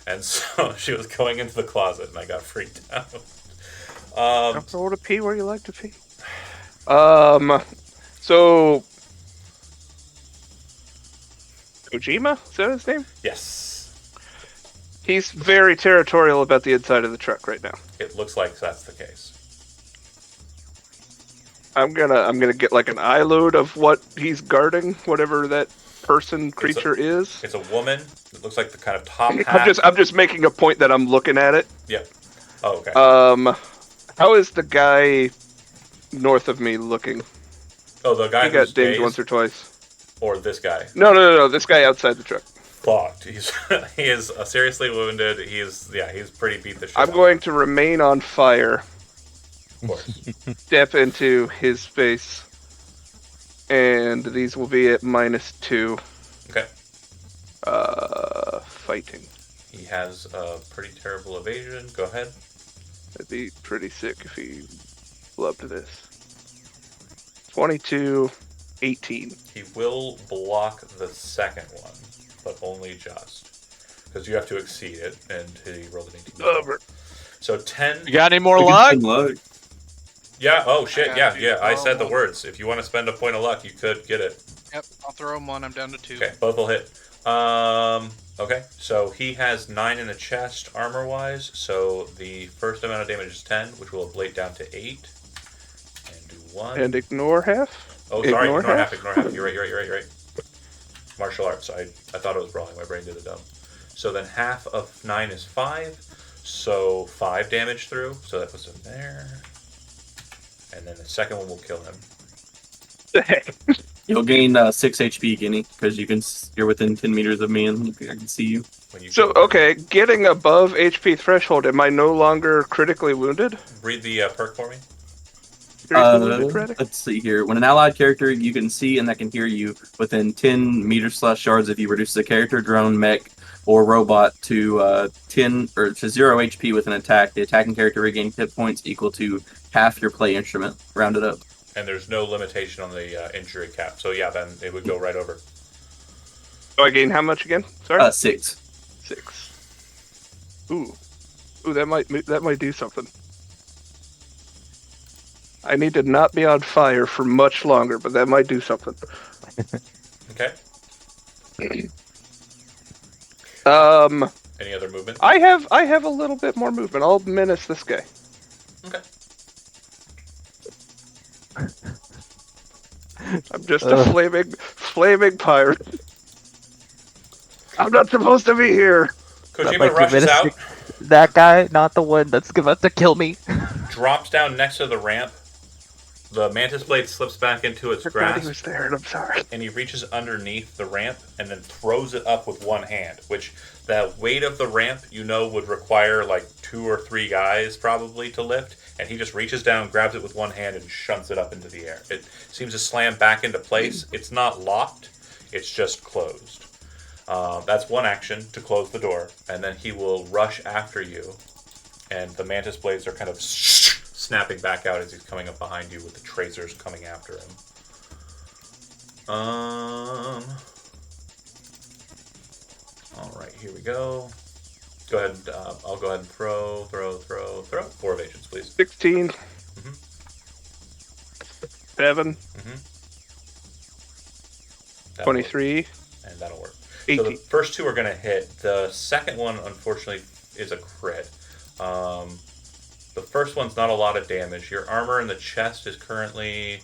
and so she was going into the closet, and I got freaked out. Comfortable to pee where you like to pee. So Kojima, is that his name? Yes, He's very territorial about the inside of the truck right now. it looks like that's the case. I'm gonna get like an eye load of what he's guarding, whatever that creature is. It's a woman. It looks like the kind of top hat. I'm just making a point that I'm looking at it. Yep. Oh, okay. How is the guy north of me looking? Oh, the guy He got who's dinged dazed? once or twice. Or this guy? No. This guy outside the truck. Fucked. He is seriously wounded. He's pretty beat the shit. I'm out. going to remain on fire. Of course. Step into his space, and these will be at -2. Okay. Fighting. He has a pretty terrible evasion. Go ahead. That'd be pretty sick if he loved this. 22, 18. He will block the second one, but only just. Because you have to exceed it, and he rolled an 18. Over. So 10. You got any more luck? Yeah, oh shit, I yeah, got yeah. I said the one. words. If you want to spend a point of luck, you could get it. Yep, I'll throw him one. I'm down to 2. Okay, both will hit. Okay, so he has 9 in the chest armor-wise, so the first amount of damage is 10, which will ablate down to 8. And do 1. And ignore half? Oh, sorry, ignore ignore half, half? ignore half. You're right. Martial arts, I thought it was brawling, my brain did it dumb. So then half of 9 is 5, so 5 damage through, so that puts him there. And then the second one will kill him. The heck? You'll gain 6 HP, Guinea, because you're within 10 meters of me and I can see you. When you So, kill him. okay, getting above HP threshold, am I no longer critically wounded? Read the perk for me. Critically wounded, Reddick? Let's see here. When an allied character you can see and that can hear you within 10 meters/yards, if you reduce the character, drone, mech, or robot to 10 or to 0 HP with an attack, the attacking character regains hit points equal to half your play instrument, rounded up. And there's no limitation on the injury cap, so yeah, then it would go right over. So I gain how much again? Sorry? 6. 6. Ooh, that might do something. I need to not be on fire for much longer, but that might do something. Okay. Any other movement? I have a little bit more movement. I'll menace this guy. Okay. I'm just a flaming pirate. I'm not supposed to be here. Kojima rushes out, That guy, not the one that's about to kill me. drops down next to the ramp. The mantis blade slips back into its I forgot he grasp, was there, and I'm sorry. and he reaches underneath the ramp and then throws it up with one hand, which the weight of the ramp, would require like 2 or 3 guys probably to lift, and he just reaches down, grabs it with one hand, and shunts it up into the air. It seems to slam back into place. It's not locked, it's just closed. That's one action to close the door, and then he will rush after you, and the mantis blades are kind of snapping back out as he's coming up behind you with the tracers coming after him. Alright, here we go. Go ahead, I'll go ahead and throw. 4 evasions, please. 16. Mhm. 7. That'll 23. work, and that'll work. 18. So the first 2 are going to hit. The second one, unfortunately, is a crit. The first one's not a lot of damage. Your armor in the chest is currently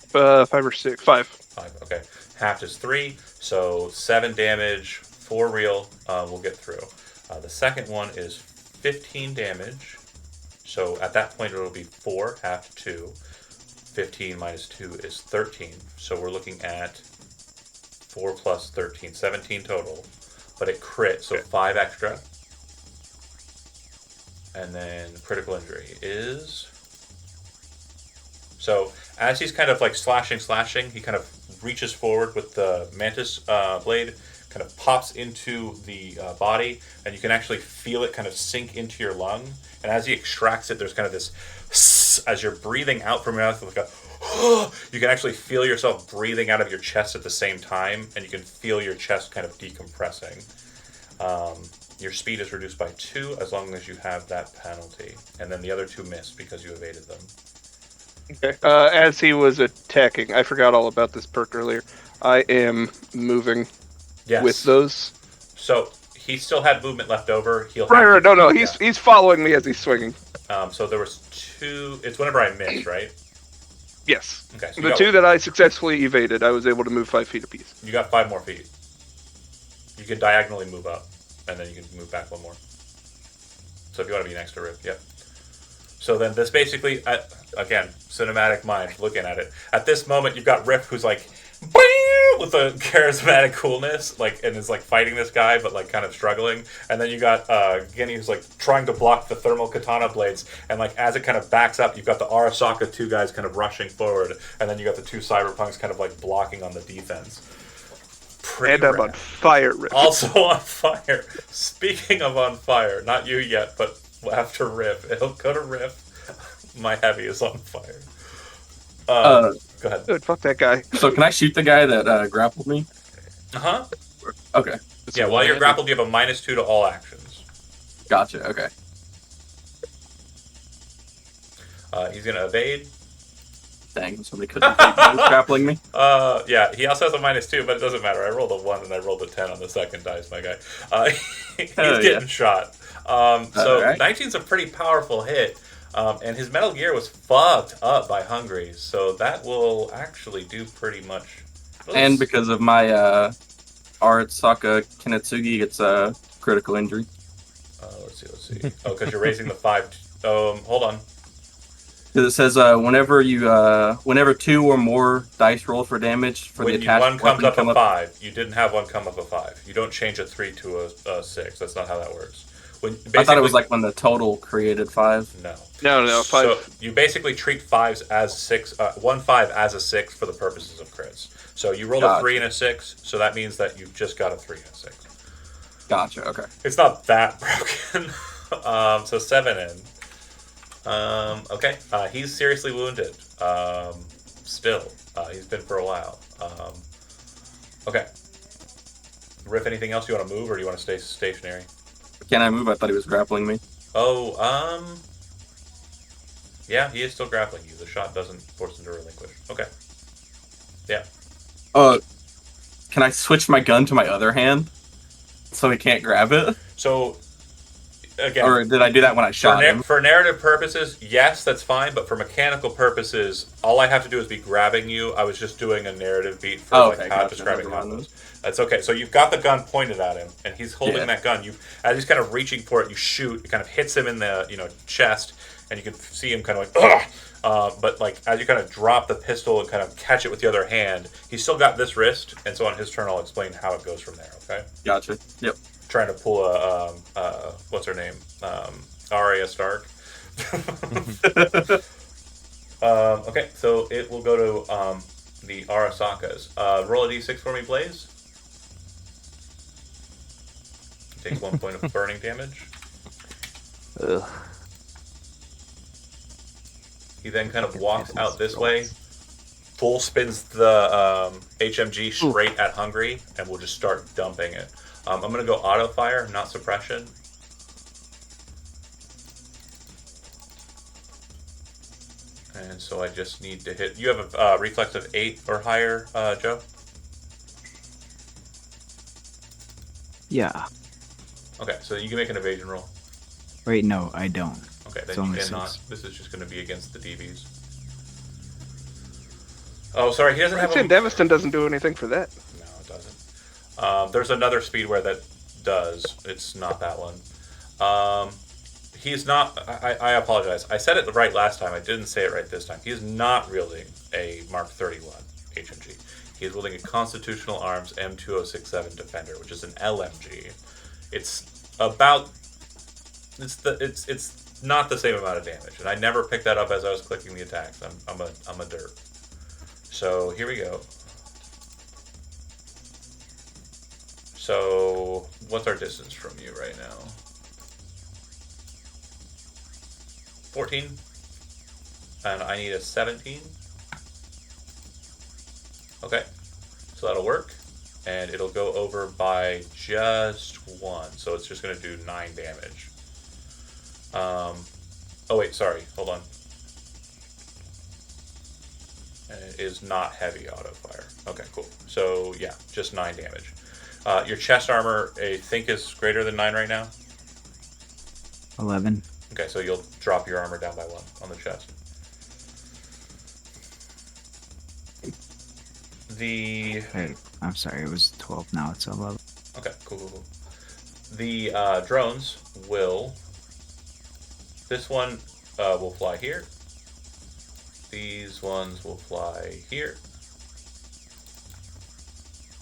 5 or 6. 5. 5. Okay, half is 3, so 7 damage for real. We'll get through. The second one is 15 damage. So at that point it'll be 4, half 2. 15 minus 2 is 13. So we're looking at 4 plus 13, 17 total. But it crit, so 5 extra. And then critical injury is... So as he's kind of like slashing, he kind of reaches forward with the mantis blade, kind of pops into the body, and you can actually feel it kind of sink into your lung. And as he extracts it, there's kind of this as you're breathing out from your mouth, like a you can actually feel yourself breathing out of your chest at the same time, and you can feel your chest kind of decompressing. Your speed is reduced by 2 as long as you have that penalty, and then the other 2 miss because you evaded them. Okay. As he was attacking, I forgot all about this perk earlier. I am moving with those. So he still had movement left over. He'll Right. No. He's following me as he's swinging. So there was 2. It's whenever I miss, right? Yes. Okay. So The 2 that I successfully evaded, I was able to move 5 feet apiece. You got 5 more feet. You can diagonally move up, and then you can move back 1 more. So if you want to be next to Rip, yep. So then this basically, again, cinematic mind looking at it. At this moment, you've got Rip who's like, with a charismatic coolness, like, and is like fighting this guy, but like kind of struggling. And then you got Guinea who's like trying to block the thermal katana blades, and like as it kind of backs up, you've got the Arasaka 2 guys kind of rushing forward, and then you got the 2 cyberpunks kind of like blocking on the defense. And I'm on fire, Rip. Also on fire. Speaking of on fire, not you yet, but after Riff, it'll go to Riff. My heavy is on fire. Go ahead. Dude, fuck that guy. So can I shoot the guy that grappled me? Uh-huh. Okay. Yeah, while you're grappled, you have a -2 to all actions. Gotcha, okay. He's going to evade. Dang, somebody couldn't evade while he was grappling me. Yeah, he also has a -2, but it doesn't matter. I rolled a 1 and I rolled a 10 on the second dice, my guy. He's getting shot. So right. 19's a pretty powerful hit. And his Metal Gear was fucked up by Hungry, so that will actually do pretty much. And because of my Arasaka Kinetsugi, it's a critical injury. Let's see. Oh, because you're raising the 5. Hold on. Because it says whenever 2 or more dice roll for damage for the attached one comes weapon up a 5. You didn't have one come up a 5. You don't change a 3 to a 6. That's not how that works. I thought it was like when the total created 5. No, 5. So you basically treat 5s as 6, 1 5 as a 6 for the purposes of crits. So you rolled a 3 and a 6, so that means that you've just got a 3 and a 6. Gotcha, okay. It's not that broken. So 7 in. Okay, he's seriously wounded. Still. He's been for a while. Okay. Riff, anything else you want to move, or do you want to stay stationary? Can I move? I thought he was grappling me. Oh, yeah, he is still grappling you. The shot doesn't force him to relinquish. Okay. Yeah. Can I switch my gun to my other hand so he can't grab it? So, again... Or did I do that when I shot him? For narrative purposes, yes, that's fine, but for mechanical purposes, all I have to do is be grabbing you. I was just doing a narrative beat for describing how it goes. That's okay. So you've got the gun pointed at him, and he's holding that gun. As he's kind of reaching for it, you shoot. It kind of hits him in the chest, and you can see him kind of like, ugh! But like as you kind of drop the pistol and kind of catch it with the other hand, he's still got this wrist, and so on his turn, I'll explain how it goes from there. Okay. Gotcha. Yep. Trying to pull a what's her name? Arya Stark. Okay, so it will go to the Arasakas. Roll a d6 for me, Blaze. Takes 1 point of burning damage. Ugh. He then kind of walks out this way, full spins the HMG straight at Hungry, and we'll just start dumping it. I'm going to go auto fire, not suppression. And so I just need to hit. You have a reflex of 8 or higher, Joe? Yeah. Okay, so you can make an evasion roll. Wait, no, I don't. Okay, It's then you only cannot. 6. This is just going to be against the DBs. Oh, sorry, he doesn't have a... Deviston doesn't do anything for that. No, it doesn't. There's another speedware that does. It's not that one. He's not... I apologize. I said it right last time. I didn't say it right this time. He is not wielding a Mark 31 HMG. He is wielding a Constitutional Arms M2067 Defender, which is an LMG. It's about... It's not the same amount of damage, and I never picked that up as I was clicking the attacks. I'm a derp. So here we go. So, what's our distance from you right now? 14? And I need a 17. Okay, so that'll work. And it'll go over by just 1. So it's just going to do 9 damage. Oh wait, sorry, hold on. And it is not heavy auto fire. Okay, cool. So yeah, just 9 damage. Your chest armor, I think, is greater than 9 right now. 11. Okay, so you'll drop your armor down by 1 on the chest. Hey, I'm sorry, it was 12. Now it's 11. Okay, cool. The drones will. This one will fly here. These ones will fly here.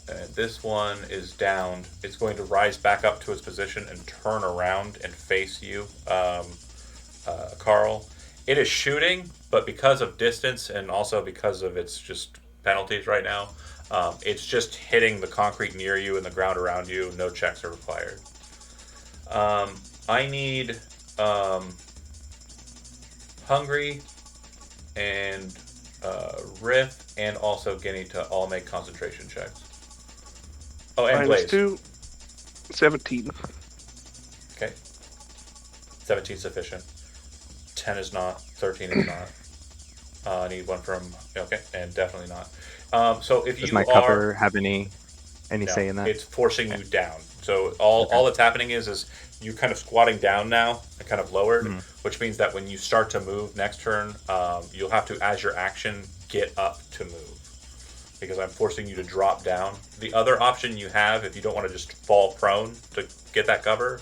And this one is downed. It's going to rise back up to its position and turn around and face you, Carl. It is shooting, but because of distance and also because of its just penalties right now, it's just hitting the concrete near you and the ground around you. No checks are required. I need Hungry and Riff and also Guinea to all make concentration checks. Oh, and Blaze. -2, 17. Okay. 17 sufficient. 10 is not. 13 is not. I need one from. Okay, and definitely not. So if Does you my are, cover have any no, say in that? it's forcing you down. So all that's happening is you kind of squatting down now and kind of lowered, which means that when you start to move next turn, you'll have to, as your action, get up to move. Because I'm forcing you to drop down. The other option you have, if you don't want to just fall prone to get that cover,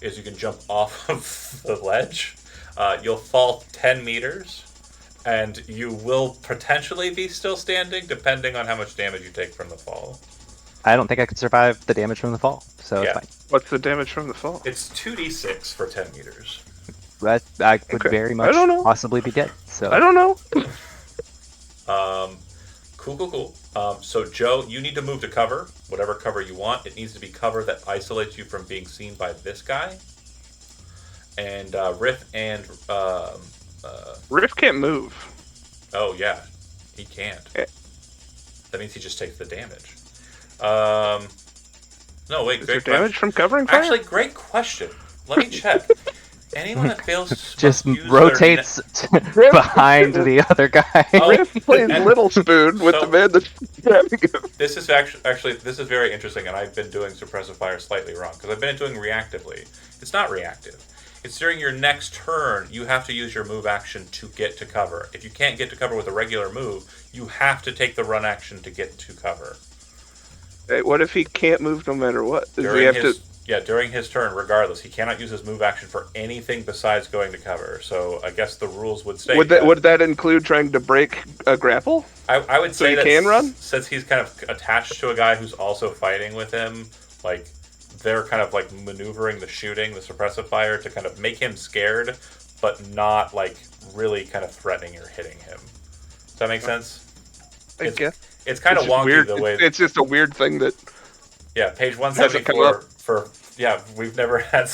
is you can jump off of the ledge. You'll fall 10 meters, and you will potentially be still standing, depending on how much damage you take from the fall. I don't think I could survive the damage from the fall, so Yeah. it's fine. What's the damage from the fall? It's 2d6 for 10 meters. That I could Okay. very I much don't know. possibly be dead. So I don't know. Cool. So, Joe, you need to move to cover, whatever cover you want. It needs to be cover that isolates you from being seen by this guy. And Riff and... Riff can't move. oh, yeah. He can't. Eh. That means he just takes the damage. No, wait, Is there great damage question. from covering fire? Actually, great question. Let me check. Anyone that fails just must use rotates behind the other guy. Oh, Riff plays and- Little Spoon with so- the man that's grabbing him. This is actually this is very interesting, and I've been doing suppressive fire slightly wrong because I've been doing reactively. It's not reactive. It's during your next turn you have to use your move action to get to cover. If you can't get to cover with a regular move, you have to take the run action to get to cover. Hey, what if he can't move no matter what? Does he During have his to? during his turn, regardless, he cannot use his move action for anything besides going to cover. So I guess the rules would state Would that include trying to break a grapple? I would So say he that can run? since he's kind of attached to a guy who's also fighting with him, like they're kind of like maneuvering the shooting, the suppressive fire to kind of make him scared, but not like really kind of threatening or hitting him. Does that make sense? I guess. It's kind of just wonky weird. the way. It's just a weird thing that. Page Hasn't come 174 up. for we've never had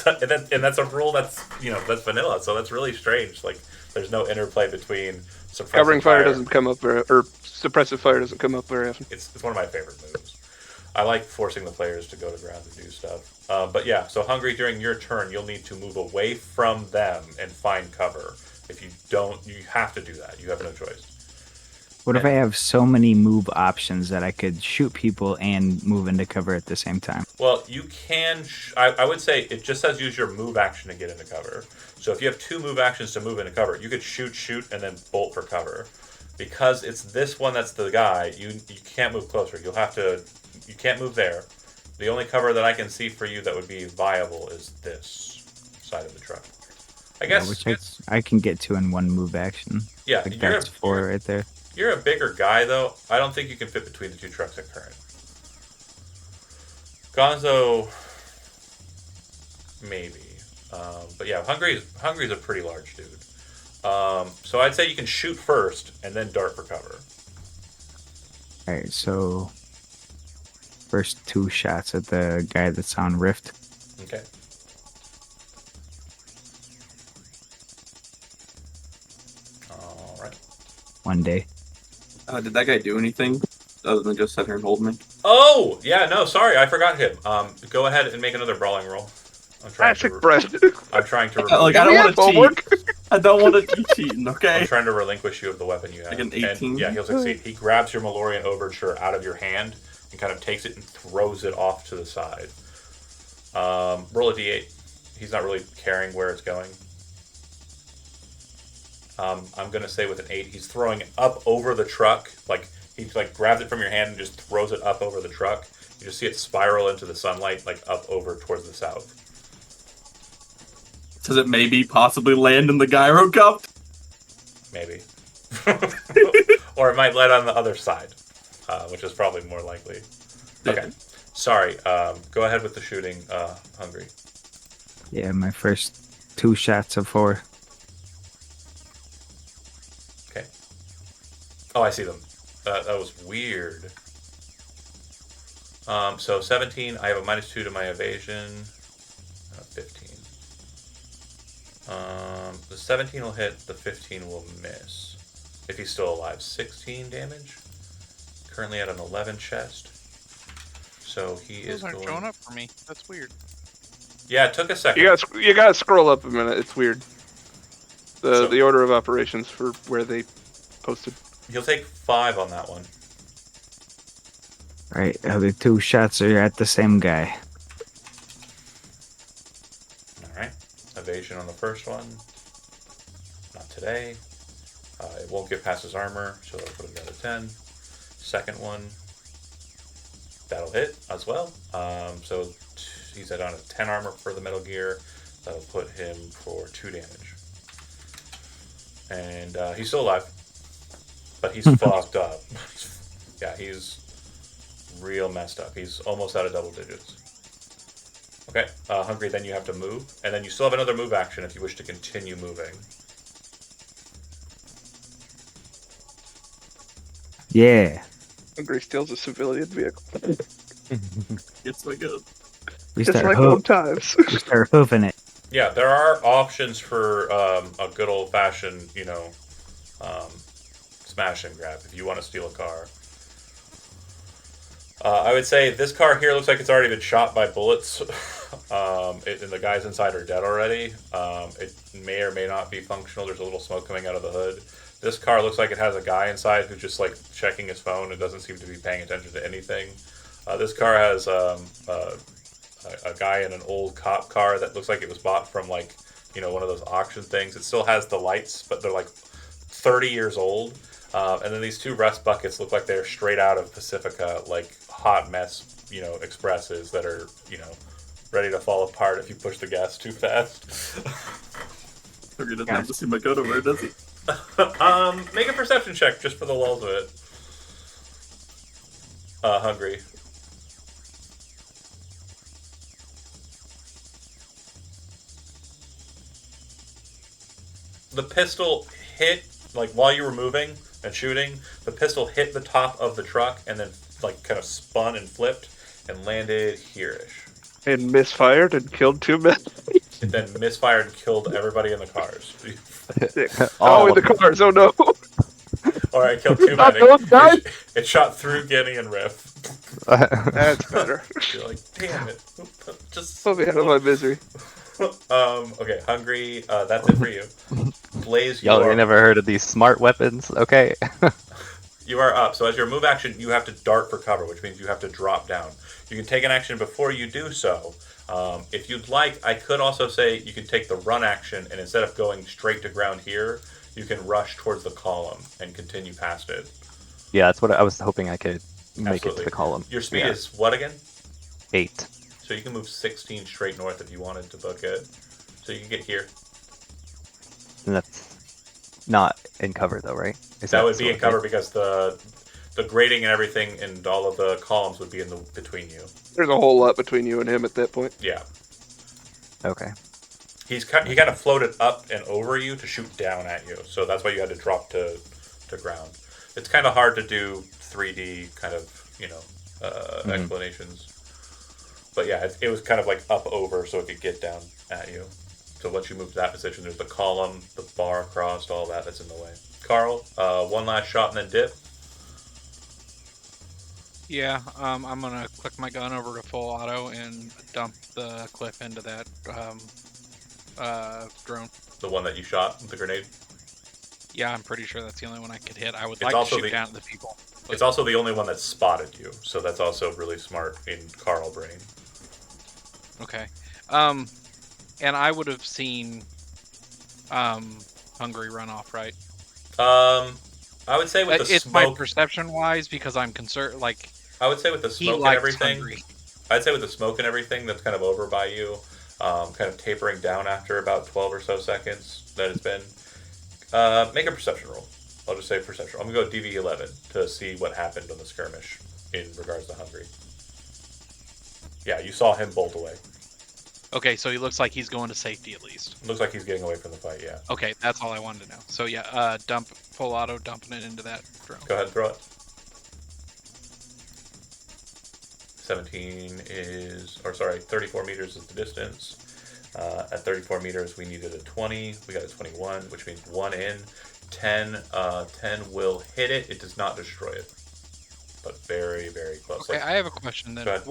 and that's a rule that's that's vanilla, so that's really strange. Like there's no interplay between suppressive Covering fire doesn't come up, or suppressive fire doesn't come up very often. It's one of my favorite moves. I like forcing the players to go to ground and do stuff. But yeah, so Hungry, during your turn, you'll need to move away from them and find cover. If you don't, you have to do that. You have no choice. What if I have so many move options that I could shoot people and move into cover at the same time? Well, you can. I would say it just says use your move action to get into cover. So if you have 2 move actions to move into cover, you could shoot, and then bolt for cover. Because it's this one that's the guy, you can't move closer. You can't move there. The only cover that I can see for you that would be viable is this side of the truck. I guess. Which I can get to in one move action. Yeah, Like that's 4 right there. You're a bigger guy, though. I don't think you can fit between the 2 trucks at current. Gonzo, maybe. But yeah, Hungry's a pretty large dude. So I'd say you can shoot first and then dart for cover. Alright, so first 2 shots at the guy that's on Rift. Okay. All right. One day. Did that guy do anything other than just sit here and hold me? Oh, yeah, no, sorry, I forgot him. Go ahead and make another brawling roll. I'm trying Classic Brett. I'm trying to Like, I We don't have want to homework. cheat. I don't want to be cheating, okay? I'm trying to relinquish you of the weapon you have. Like an 18? And, yeah, he'll succeed. He grabs your Malorian Overture out of your hand and kind of takes it and throws it off to the side. Roll a d8. He's not really caring where it's going. I'm going to say with an 8, he's throwing it up over the truck. Like, he like grabs it from your hand and just throws it up over the truck. You just see it spiral into the sunlight, like up over towards the south. Does it maybe possibly land in the gyro cup? Maybe. Or it might land on the other side, which is probably more likely. Okay. Sorry. Go ahead with the shooting, Hungry. Yeah, my first 2 shots of 4. Okay. Oh, I see them. That was weird. So 17, I have a -2 to my evasion. 15. The 17 will hit, the 15 will miss. If he's still alive. 16 damage. Currently at an 11 chest. So he is Those aren't going... showing up for me. That's weird. Yeah, it took a second. You gotta scroll up a minute. It's weird. So- The order of operations for where they posted. You'll take 5 on that one. Right, other 2 shots are at the same guy. Alright. Evasion on the first one. Not today. It won't get past his armor, so I'll put it down to 10. Second one. That'll hit as well. So he's at on a 10 armor for the Metal Gear. That'll put him for 2 damage. And he's still alive. But he's fucked up. Yeah, he's real messed up. He's almost out of double digits. Okay, Hungry, then you have to move. And then you still have another move action if you wish to continue moving. Yeah. Hungry steals a civilian vehicle. It's so good. We Just start, like old times. we start hoofing it. Yeah, there are options for a good old-fashioned, smash and grab if you want to steal a car. I would say this car here looks like it's already been shot by bullets, and the guys inside are dead already. It may or may not be functional. There's a little smoke coming out of the hood. This car looks like it has a guy inside who's just like checking his phone and doesn't seem to be paying attention to anything. This car has a guy in an old cop car that looks like it was bought from one of those auction things. It still has the lights, but they're like 30 years old. And then these 2 rust buckets look like they're straight out of Pacifica, like hot mess, expresses that are, ready to fall apart if you push the gas too fast. Hungry doesn't have to see my go where does he? Make a perception check just for the lulz of it. Hungry. The pistol hit, like while you were moving and shooting, the pistol hit the top of the truck and then like kind of spun and flipped and landed here-ish. And misfired and killed 2 men. It then misfired and killed everybody in the cars. Oh, in the cars. Oh no. Alright, killed 2 Not men. those guys? It shot through Guinea and Riff. That's better. You're like, damn it. Just Put me out of my misery. okay, Hungry, that's it for you. Blaze, Y'all ain't never heard of these smart weapons? Okay. you are up. So as your move action, you have to dart for cover, which means you have to drop down. You can take an action before you do so. If you'd like, I could also say you can take the run action, and instead of going straight to ground here, you can rush towards the column and continue past it. Yeah, that's what I was hoping I could make Absolutely. it to the column. Your speed Yeah. is what again? 8. So you can move 16 straight north if you wanted to book it. So you can get here. And that's not in cover though, right? Is That would be sort in of cover thing? because the grading and everything and all of the columns would be in the between you. There's a whole lot between you and him at that point. Yeah. Okay. He kind of floated up and over you to shoot down at you. So that's why you had to drop to ground. It's kind of hard to do 3D kind of, explanations. But yeah, it was kind of like up over so it could get down at you. So once you move to that position, there's the column, the bar across, all that's in the way. Carl, one last shot and then dip. Yeah, I'm gonna click my gun over to full auto and dump the clip into that drone. The one that you shot with the grenade. Yeah, I'm pretty sure that's the only one I could hit. I would It's like to also shoot the- down at the people. It's also the only one that spotted you, so that's also really smart in Carl brain. Okay. And I would have seen Hungry run off, right? I would say with the It's my smoke. perception wise because I'm concerned. Like I would say with the he smoke and likes everything. Hungry. I'd say with the smoke and everything that's kind of over by you, kind of tapering down after about 12 or so seconds that it's been. Make a perception roll. I'll just say perception. I'm gonna go DV11 to see what happened on the skirmish in regards to Hungry. Yeah, you saw him bolt away. Okay, so he looks like he's going to safety at least. Looks like he's getting away from the fight. Yeah. Okay, that's all I wanted to know. So yeah, dump full auto, dumping it into that drone. Go ahead and throw it. 17 is, or sorry, 34 meters is the distance. At 34 meters, we needed a 20. We got a 21, which means 1 in. 10 will hit it. It does not destroy it, but very, very close. Okay, I have a question then. Go ahead.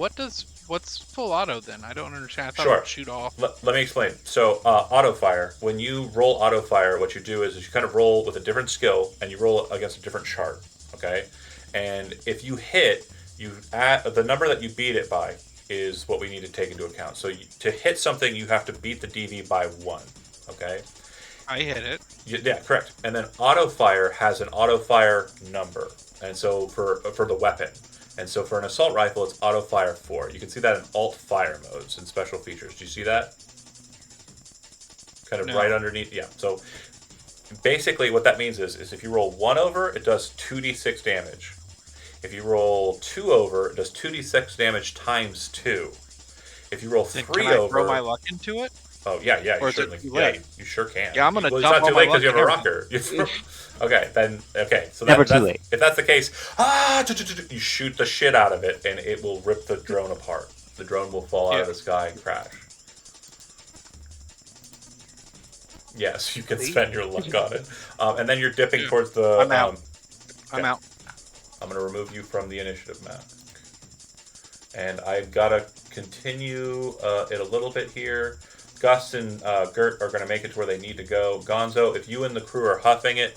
What's full auto then? I don't understand. I thought Sure. it would shoot off. Let me explain. So, auto fire. When you roll auto fire, what you do is you kind of roll with a different skill, and you roll against a different chart. Okay, and if you hit, you add the number that you beat it by is what we need to take into account. So to hit something, you have to beat the DV by 1. Okay. I hit it. Yeah, correct. And then auto fire has an auto fire number, and so for the weapon. And so for an assault rifle, it's auto fire 4. You can see that in alt fire modes and special features. Do you see that? Kind of right underneath. Yeah. So basically what that means is if you roll 1 over, it does 2d6 damage. If you roll 2 over, it does 2d6 damage times 2. If you roll 3 Then can I over, throw my luck into it? oh yeah, you Or is it certainly, too yeah, late? you sure can. Yeah, I'm gonna Well, dump it's not all too my late because you have a luck rocker. Okay, then so Never that's, too late. If that's the case, you shoot the shit out of it, and it will rip the drone apart. The drone will fall out of the sky and crash. Yes, you can spend your luck on it, and then you're dipping towards the. I'm out. I'm out. I'm going to remove you from the initiative map. And I've got to continue it a little bit here. Gus and Gert are going to make it to where they need to go. Gonzo, if you and the crew are hoofing it,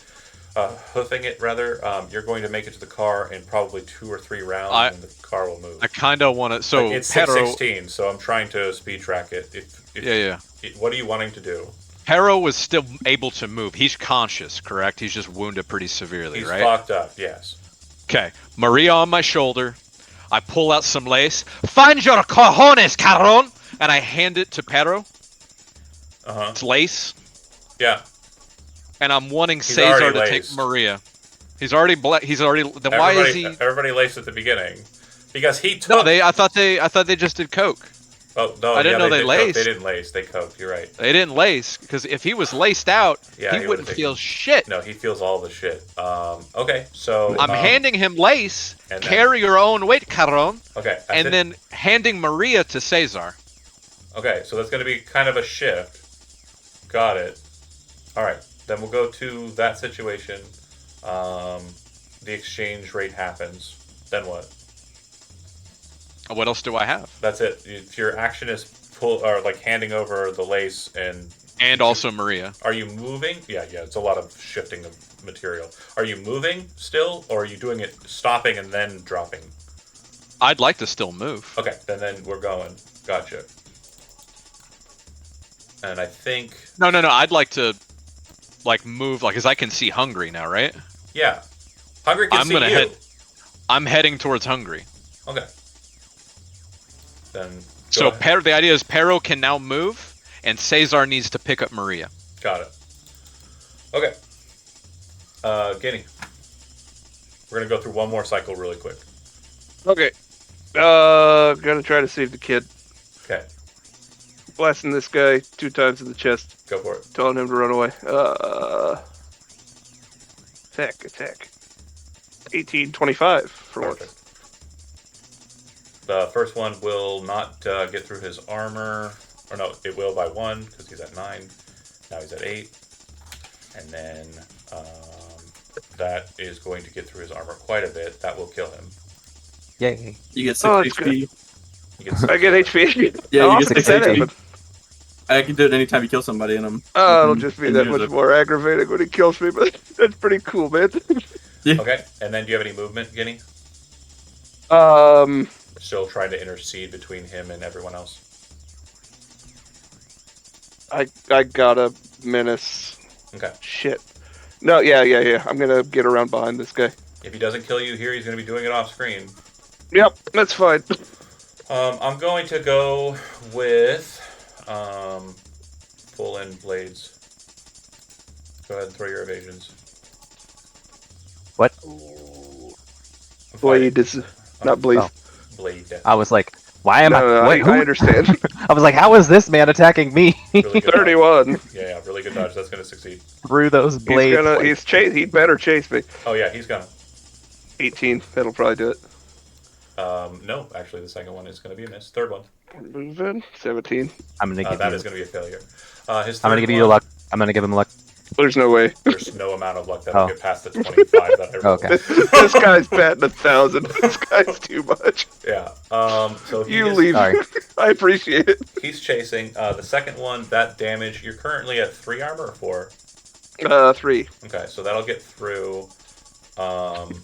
you're going to make it to the car in probably 2 or 3 rounds, and the car will move. I kind of want to. So But it's Pedro, 6:16, so I'm trying to speed track it. What are you wanting to do? Pedro was still able to move. He's conscious, correct? He's just wounded pretty severely, He's right? fucked up, yes. Okay, Maria on my shoulder. I pull out some lace. Find your cojones, caron! And I hand it to Pedro. It's lace. Yeah. And I'm wanting He's Cesar already to take laced. Maria. He's already Then why is he? Everybody laced at the beginning because he took. No, I thought they just did coke. Oh no! I didn't know they did coke. laced. They didn't lace. They coked. You're right. They didn't lace because if he was laced out, Yeah, he he wouldn't would've feel taken- shit. No, he feels all the shit. Okay, so I'm handing him lace. and then- Carry your own weight, caron. Okay, And then handing Maria to Cesar. okay, so that's going to be kind of a shift. Got it. All right, then we'll go to that situation. The exchange rate happens. Then what? What else do I have? That's it. If your action is pull or like handing over the lace And also Maria. Are you moving? Yeah, it's a lot of shifting of material. Are you moving still, or are you doing it stopping and then dropping? I'd like to still move. Okay, then we're going. Gotcha. And I think No. I'd like to, move, because I can see Hungry now, right? yeah, Hungry can see you. I'm heading towards Hungry. Okay. Then So go ahead. the idea is Pero can now move, and Cesar needs to pick up Maria. Got it. Okay. Guinea. We're gonna go through one more cycle really quick. Okay. Gonna try to save the kid. Okay, Blasting this guy 2 times in the chest, go for it. telling him to run away. Attack. 1825 for once. Perfect. The first one will not get through his armor. Or no, it will by 1 because he's at 9. Now he's at 8. And then that is going to get through his armor quite a bit. That will kill him. Yay. You get 6 Oh, that's HP. He gets I get HP. Yeah, How you often get does that 6 HP. happen? I can do it anytime you kill somebody, and I'm. Oh, it'll just be and that use much it. more aggravating when he kills me, but that's pretty cool, man. Okay, and then do you have any movement, Guinea? Still trying to intercede between him and everyone else. I got a menace. Okay. Shit. No, yeah. I'm gonna get around behind this guy. If he doesn't kill you here, he's going to be doing it off screen. Yep, that's fine. I'm going to go with full end blades. Go ahead and throw your evasions. What? Blade is not blade. Oh. Blade. I was like, why am No, Wait, who? I understand. I was like, how is this man attacking me Really good 31. dodge. Yeah, really good dodge. That's going to succeed. through those blades? He better chase me. Oh yeah, he's gonna. 18. That'll probably do it. No, actually, the second one is going to be a miss. Third one. Moving. 17. I'm gonna give That you. is going to be a failure. His I'm gonna third give you one, luck. I'm gonna give him luck. There's no way. There's no amount of luck that'll Oh. get past the 25 that I rolled. Okay. This guy's batting 1,000. This guy's too much. Yeah. So he You is- leave. Sorry. I appreciate it. He's chasing. The second one, that damage. You're currently at 3 armor or 4. 3. Okay, so that'll get through.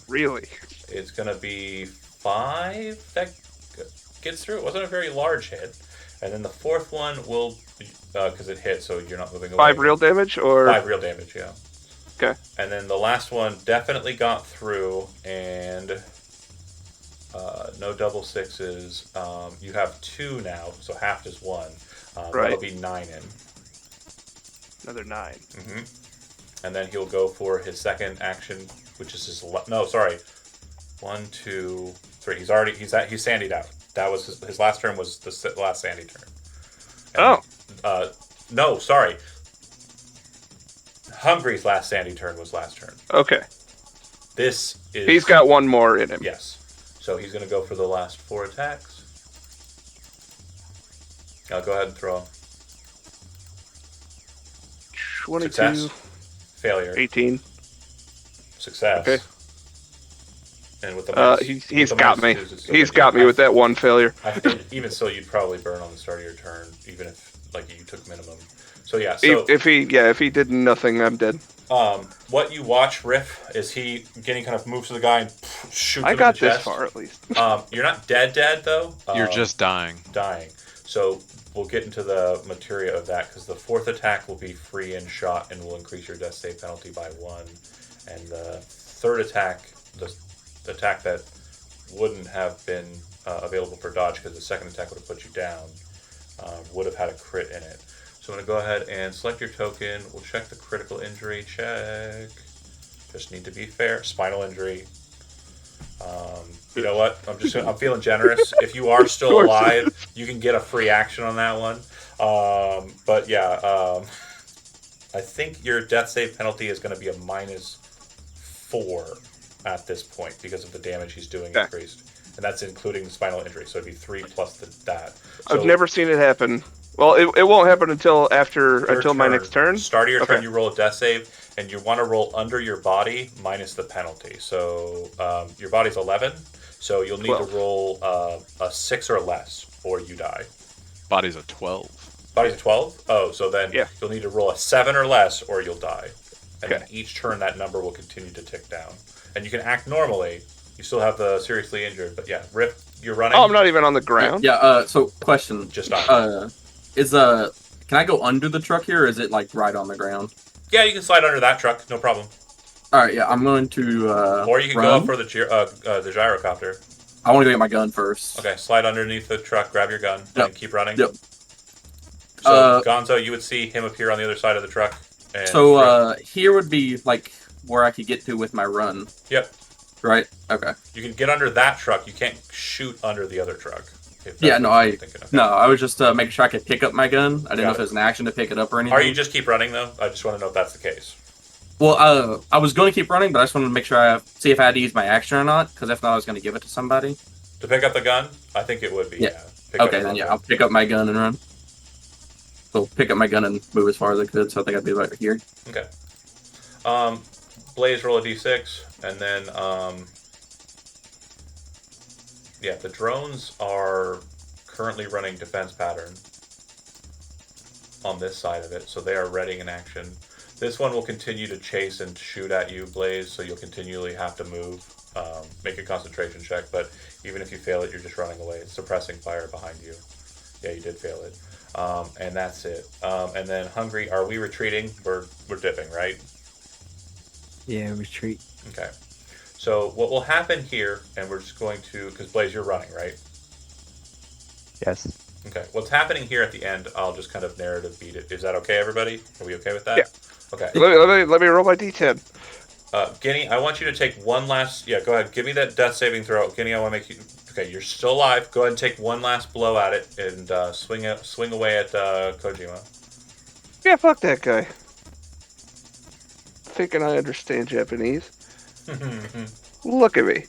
Really? It's gonna be 5 that gets through. It wasn't a very large hit, and then the fourth one will, because it hit, so you're not moving away. 5 real damage or 5 real damage, yeah. Okay. And then the last one definitely got through, and no double 6s. You have 2 now, so half is 1. Right. That'll be 9 in. another 9? hmm And then he'll go for his second action, which is his no, sorry, 1, 2, 3. He's sandied out. That was his last turn was the last sandy turn. And, no, sorry. Hungry's last sandy turn was last turn. Okay. This is. He's got 1 more in him. Yes. So he's going to go for the last 4 attacks. I'll go ahead and throw. 22. Success. Failure. 18. Success. Okay. And with the He's got me. He's got me with that 1 failure. I think even so, you'd probably burn on the start of your turn, even if you took minimum. So yeah. So If he did nothing, I'm dead. what you watch, Riff, is he getting kind of moves to the guy and shoots him I in got the this chest. far at least. You're not dead though. You're just dying. dying. So we'll get into the materia of that because the 4th attack will be free and shot and will increase your death save penalty by 1, and the 3rd attack, the attack that wouldn't have been available for dodge because the 2nd attack would have put you down, would have had a crit in it. So I'm going to go ahead and select your token. We'll check the critical injury check. Just need to be fair. Spinal injury. You know what? I'm feeling generous. If you are still alive, you can get a free action on that one. But yeah, I think your death save penalty is going to be a -4 at this point because of the damage he's doing increased, and that's including the spinal injury. So it'd be 3 plus that. So I've never seen it happen. Well, it won't happen until my next turn. Start of your Okay. turn, you roll a death save, and you want to roll under your body minus the penalty. So your body's 11, so you'll need 12. to roll a 6 or less, or you die. Body's a 12. Body's a 12? Oh, so then Yeah. you'll need to roll a 7 or less, or you'll die. And Okay. then each turn, that number will continue to tick down. And you can act normally. You still have the seriously injured, but yeah, Rip, you're running. Oh, I'm not even on the ground. Yeah. So question. Just on. Can I go under the truck here, or is it like right on the ground? Yeah, you can slide under that truck, no problem. All right. Yeah, I'm going to. Or you can run. go for the gyrocopter. I want to go get my gun first. Okay, slide underneath the truck, grab your gun, Yep. and keep running. Yep. So, Gonzo, you would see him appear on the other side of the truck. And So here would be like where I could get to with my run. Yep. Right. Okay. You can get under that truck. You can't shoot under the other truck. if that's Yeah. No. what you're thinking of. No. I was just making sure I could pick up my gun. I didn't know Got if it. it was an action to pick it up or anything. Or you just keep running, though? I just want to know if that's the case. Well, I was going to keep running, but I just wanted to make sure see if I had to use my action or not. Because if not, I was going to give it to somebody. To pick up the gun? I think it would be, Yeah. yeah. Pick up Okay, then yeah, Gonzo. I'll pick up my gun and run. So pick up my gun and move as far as I could. So I think I'd be about here. Okay. Blaze, roll a d6, and then, yeah, the drones are currently running defense pattern on this side of it, so they are readying in action. This one will continue to chase and shoot at you, Blaze, so you'll continually have to move. Make a concentration check, but even if you fail it, you're just running away. It's suppressing fire behind you. Yeah, you did fail it. And that's it. And then Hungry, are we retreating? We're dipping, right? Yeah, retreat. Okay. So what will happen here, and we're just going to, because Blaze, you're running, right? Yes. Okay. What's happening here at the end, I'll just kind of narrative beat it. Is that okay, everybody? Are we okay with that? Yeah. Okay. Let me roll my d10. Guinea, I want you to take one last... Yeah, go ahead. Give me that death saving throw. Guinea, I want to make you... Okay, you're still alive. Go ahead and take one last blow at it and swing away at Kojima. Yeah, fuck that guy. Thinking I understand Japanese. Look at me.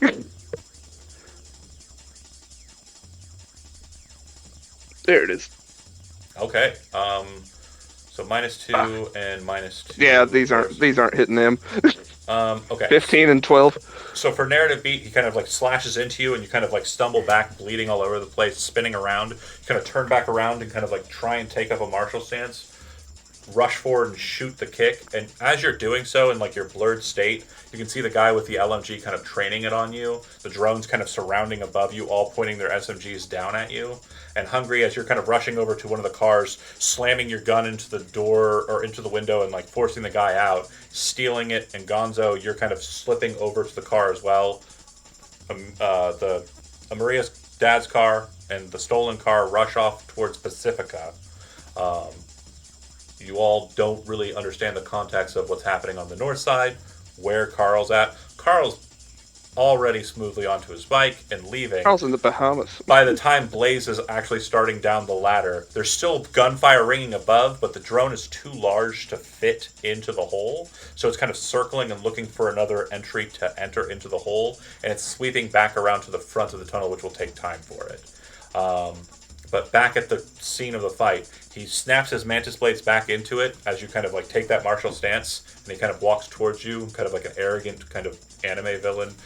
There it is. Okay. So -2 and -2. Yeah, these aren't hitting them. Okay. 15 and 12. So for narrative beat, he kind of like slashes into you, and you kind of like stumble back, bleeding all over the place, spinning around. You kind of turn back around and kind of like try and take up a martial stance, rush forward and shoot the kick. And as you're doing so, in like your blurred state, you can see the guy with the LMG kind of training it on you. The drones kind of surrounding above you, all pointing their SMGs down at you. And Hungry, as you're kind of rushing over to one of the cars, slamming your gun into the door or into the window and like forcing the guy out, stealing it. And Gonzo, you're kind of slipping over to the car as well. Maria's dad's car and the stolen car rush off towards Pacifica. You all don't really understand the context of what's happening on the north side, where Carl's at. Carl's already smoothly onto his bike and leaving. Carl's in the Bahamas. By the time Blaze is actually starting down the ladder, there's still gunfire ringing above, but the drone is too large to fit into the hole. So it's kind of circling and looking for another entry to enter into the hole, and it's sweeping back around to the front of the tunnel, which will take time for it. But back at the scene of the fight, he snaps his mantis blades back into it as you kind of like take that martial stance, and he kind of walks towards you, kind of like an arrogant kind of anime villain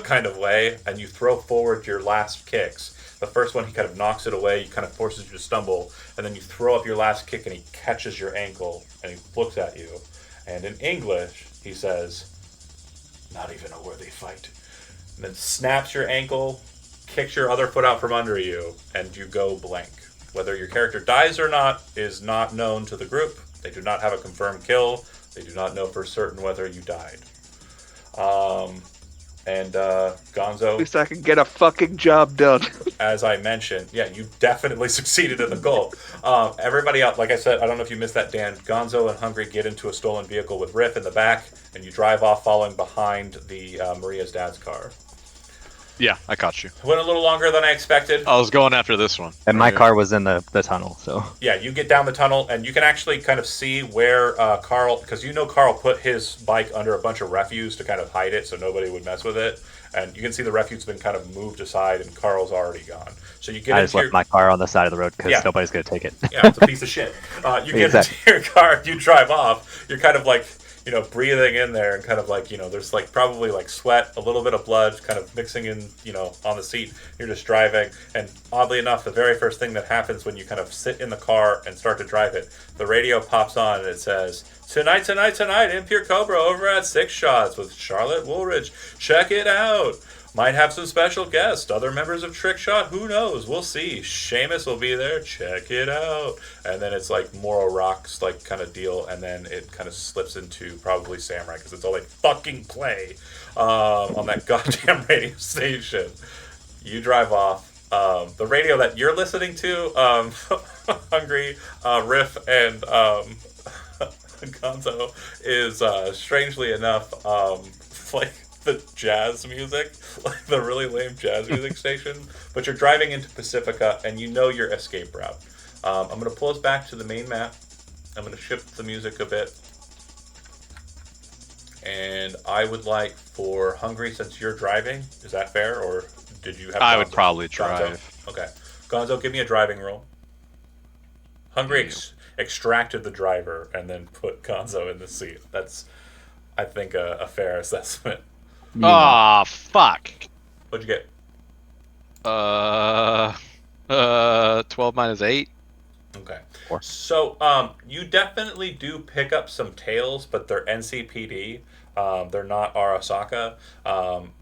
kind of way, and you throw forward your last kicks. The first one, he kind of knocks it away, he kind of forces you to stumble, and then you throw up your last kick and he catches your ankle, and he looks at you, and in English, he says, "Not even a worthy fight," and then snaps your ankle, kicks your other foot out from under you, and you go blank. Whether your character dies or not is not known to the group. They do not have a confirmed kill. They do not know for certain whether you died. Gonzo, At least I can get a fucking job done. as I mentioned, yeah, you definitely succeeded in the goal. Everybody else, like I said, I don't know if you missed that, Dan. Gonzo and Hungry get into a stolen vehicle with Riff in the back, and you drive off following behind the Maria's dad's car. Yeah, I caught you. Went a little longer than I expected. I was going after this one. And my car was in the tunnel, so. Yeah, you get down the tunnel, and you can actually kind of see where Carl, because you know Carl put his bike under a bunch of refuse to kind of hide it so nobody would mess with it. And you can see the refuse has been kind of moved aside, and Carl's already gone. So you get I just left my car on the side of the road because Yeah. nobody's going to take it. Yeah, it's a piece of shit. You get Exactly. into your car, you drive off, you're kind of like, you know, breathing in there and kind of like, you know, there's like probably like sweat, a little bit of blood kind of mixing in, you know, on the seat. You're just driving. And oddly enough, the very first thing that happens when you kind of sit in the car and start to drive it, the radio pops on and it says, Tonight, Impure Cobra over at Six Shots with Charlotte Woolridge. Check it out. Might have some special guests, other members of Trick Shot, who knows? We'll see. Seamus will be there, check it out. And then it's like Moral Rocks like kind of deal, and then it kind of slips into probably Samurai, because it's all like fucking play on that goddamn radio station. You drive off. The radio that you're listening to, Hungry, Riff, and Gonzo, is strangely enough like the jazz music, like the really lame jazz music station, but you're driving into Pacifica and you know your escape route. I'm going to pull us back to the main map. I'm going to shift the music a bit. And I would like for Hungry, since you're driving, is that fair? Or did you have? I would Gonzo? probably Gonzo? drive. Okay, Gonzo, give me a driving roll. Hungry Deal. extracted the driver and then put Gonzo in the seat. That's, I think, a fair assessment. Yeah. Ah, fuck. What'd you get? 12 minus 8. Okay. Four. So, you definitely do pick up some tails, but they're NCPD. They're not Arasaka,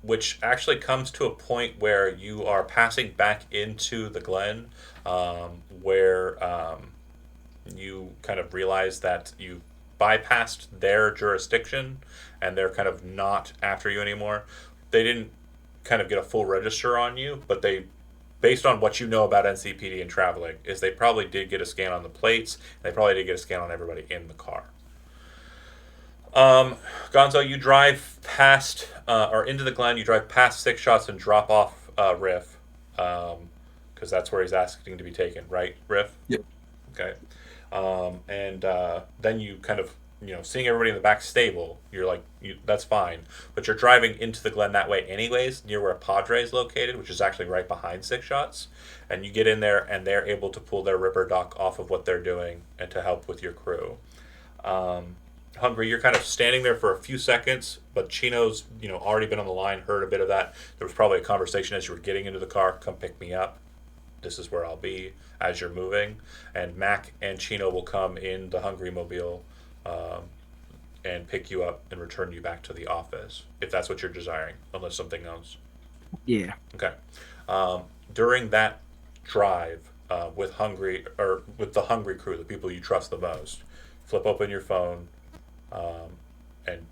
which actually comes to a point where you are passing back into the Glen, where you kind of realize that you bypassed their jurisdiction and they're kind of not after you anymore. They didn't kind of get a full register on you, but they, based on what you know about NCPD and traveling, is they probably did get a scan on the plates. They probably did get a scan on everybody in the car. Gonzo, you drive past or into the Glen. You drive past Six Shots and drop off Riff, because that's where he's asking to be taken, right, Riff? Yep. Okay. And then you kind of, seeing everybody in the back stable, you're like, that's fine. But you're driving into the Glen that way anyways, near where Padre is located, which is actually right behind Six Shots. And you get in there, and they're able to pull their Ripper Dock off of what they're doing and to help with your crew. Hungry, you're kind of standing there for a few seconds, but Chino's, already been on the line, heard a bit of that. There was probably a conversation as you were getting into the car, come pick me up. This is where I'll be as you're moving. And Mac and Chino will come in the Hungry Mobile and pick you up and return you back to the office, if that's what you're desiring, unless something else. Yeah. Okay. During that drive with the Hungry crew, the people you trust the most, flip open your phone, and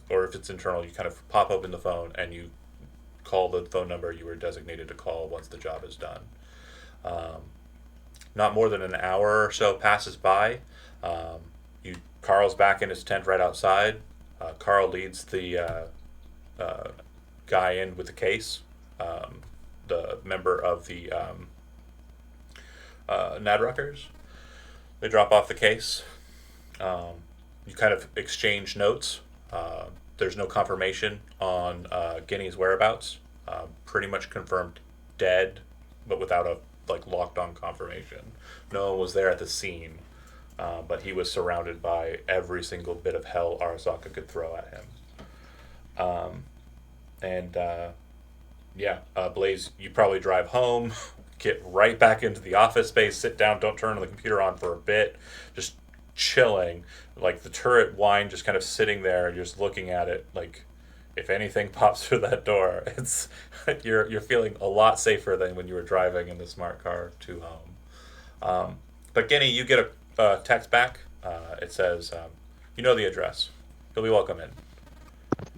or if it's internal, you kind of pop open the phone and you call the phone number you were designated to call once the job is done. Not more than an hour or so passes by. Carl's back in his tent right outside. Carl leads the guy in with the case, the member of the Nadruckers. They drop off the case. You kind of exchange notes. There's no confirmation on Guinea's whereabouts. Pretty much confirmed dead, but without a locked on confirmation. No one was there at the scene, but he was surrounded by every single bit of hell Arasaka could throw at him. Blaze, you probably drive home, get right back into the office space, sit down, don't turn the computer on for a bit, just chilling, like the turret wine just kind of sitting there, you're just looking at it, like if anything pops through that door, it's you're feeling a lot safer than when you were driving in the smart car to home. But Guinea, you get a text back. It says, you know the address. You'll be welcome in.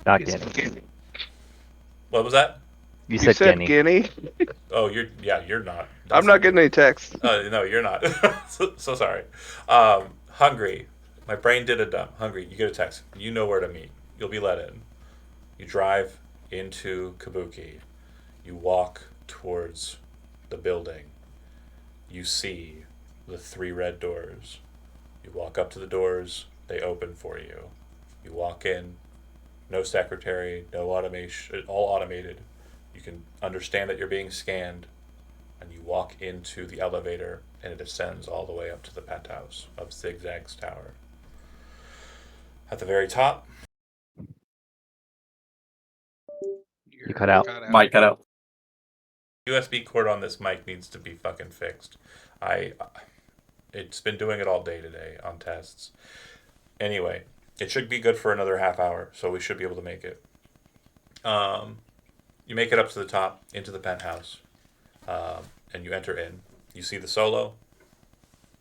Not Guinea. What was that? You You said Guinea. Guinea. Oh, you're not. I'm not getting any text. No, you're not. so sorry. Hungry. My brain did a dump. Hungry. You get a text. You know where to meet. You'll be let in. You drive into Kabuki. You walk towards the building. You see the 3 red doors. You walk up to the doors. They open for you. You walk in. No secretary. No automation. All automated. You can understand that you're being scanned. And you walk into the elevator, and it ascends all the way up to the penthouse of Zigzag's tower. At the very top, You cut out. Might cut out. USB cord on this mic needs to be fucking fixed. It's been doing it all day today on tests. Anyway, it should be good for another half hour, so we should be able to make it. You make it up to the top, into the penthouse, and you enter in. You see the Solo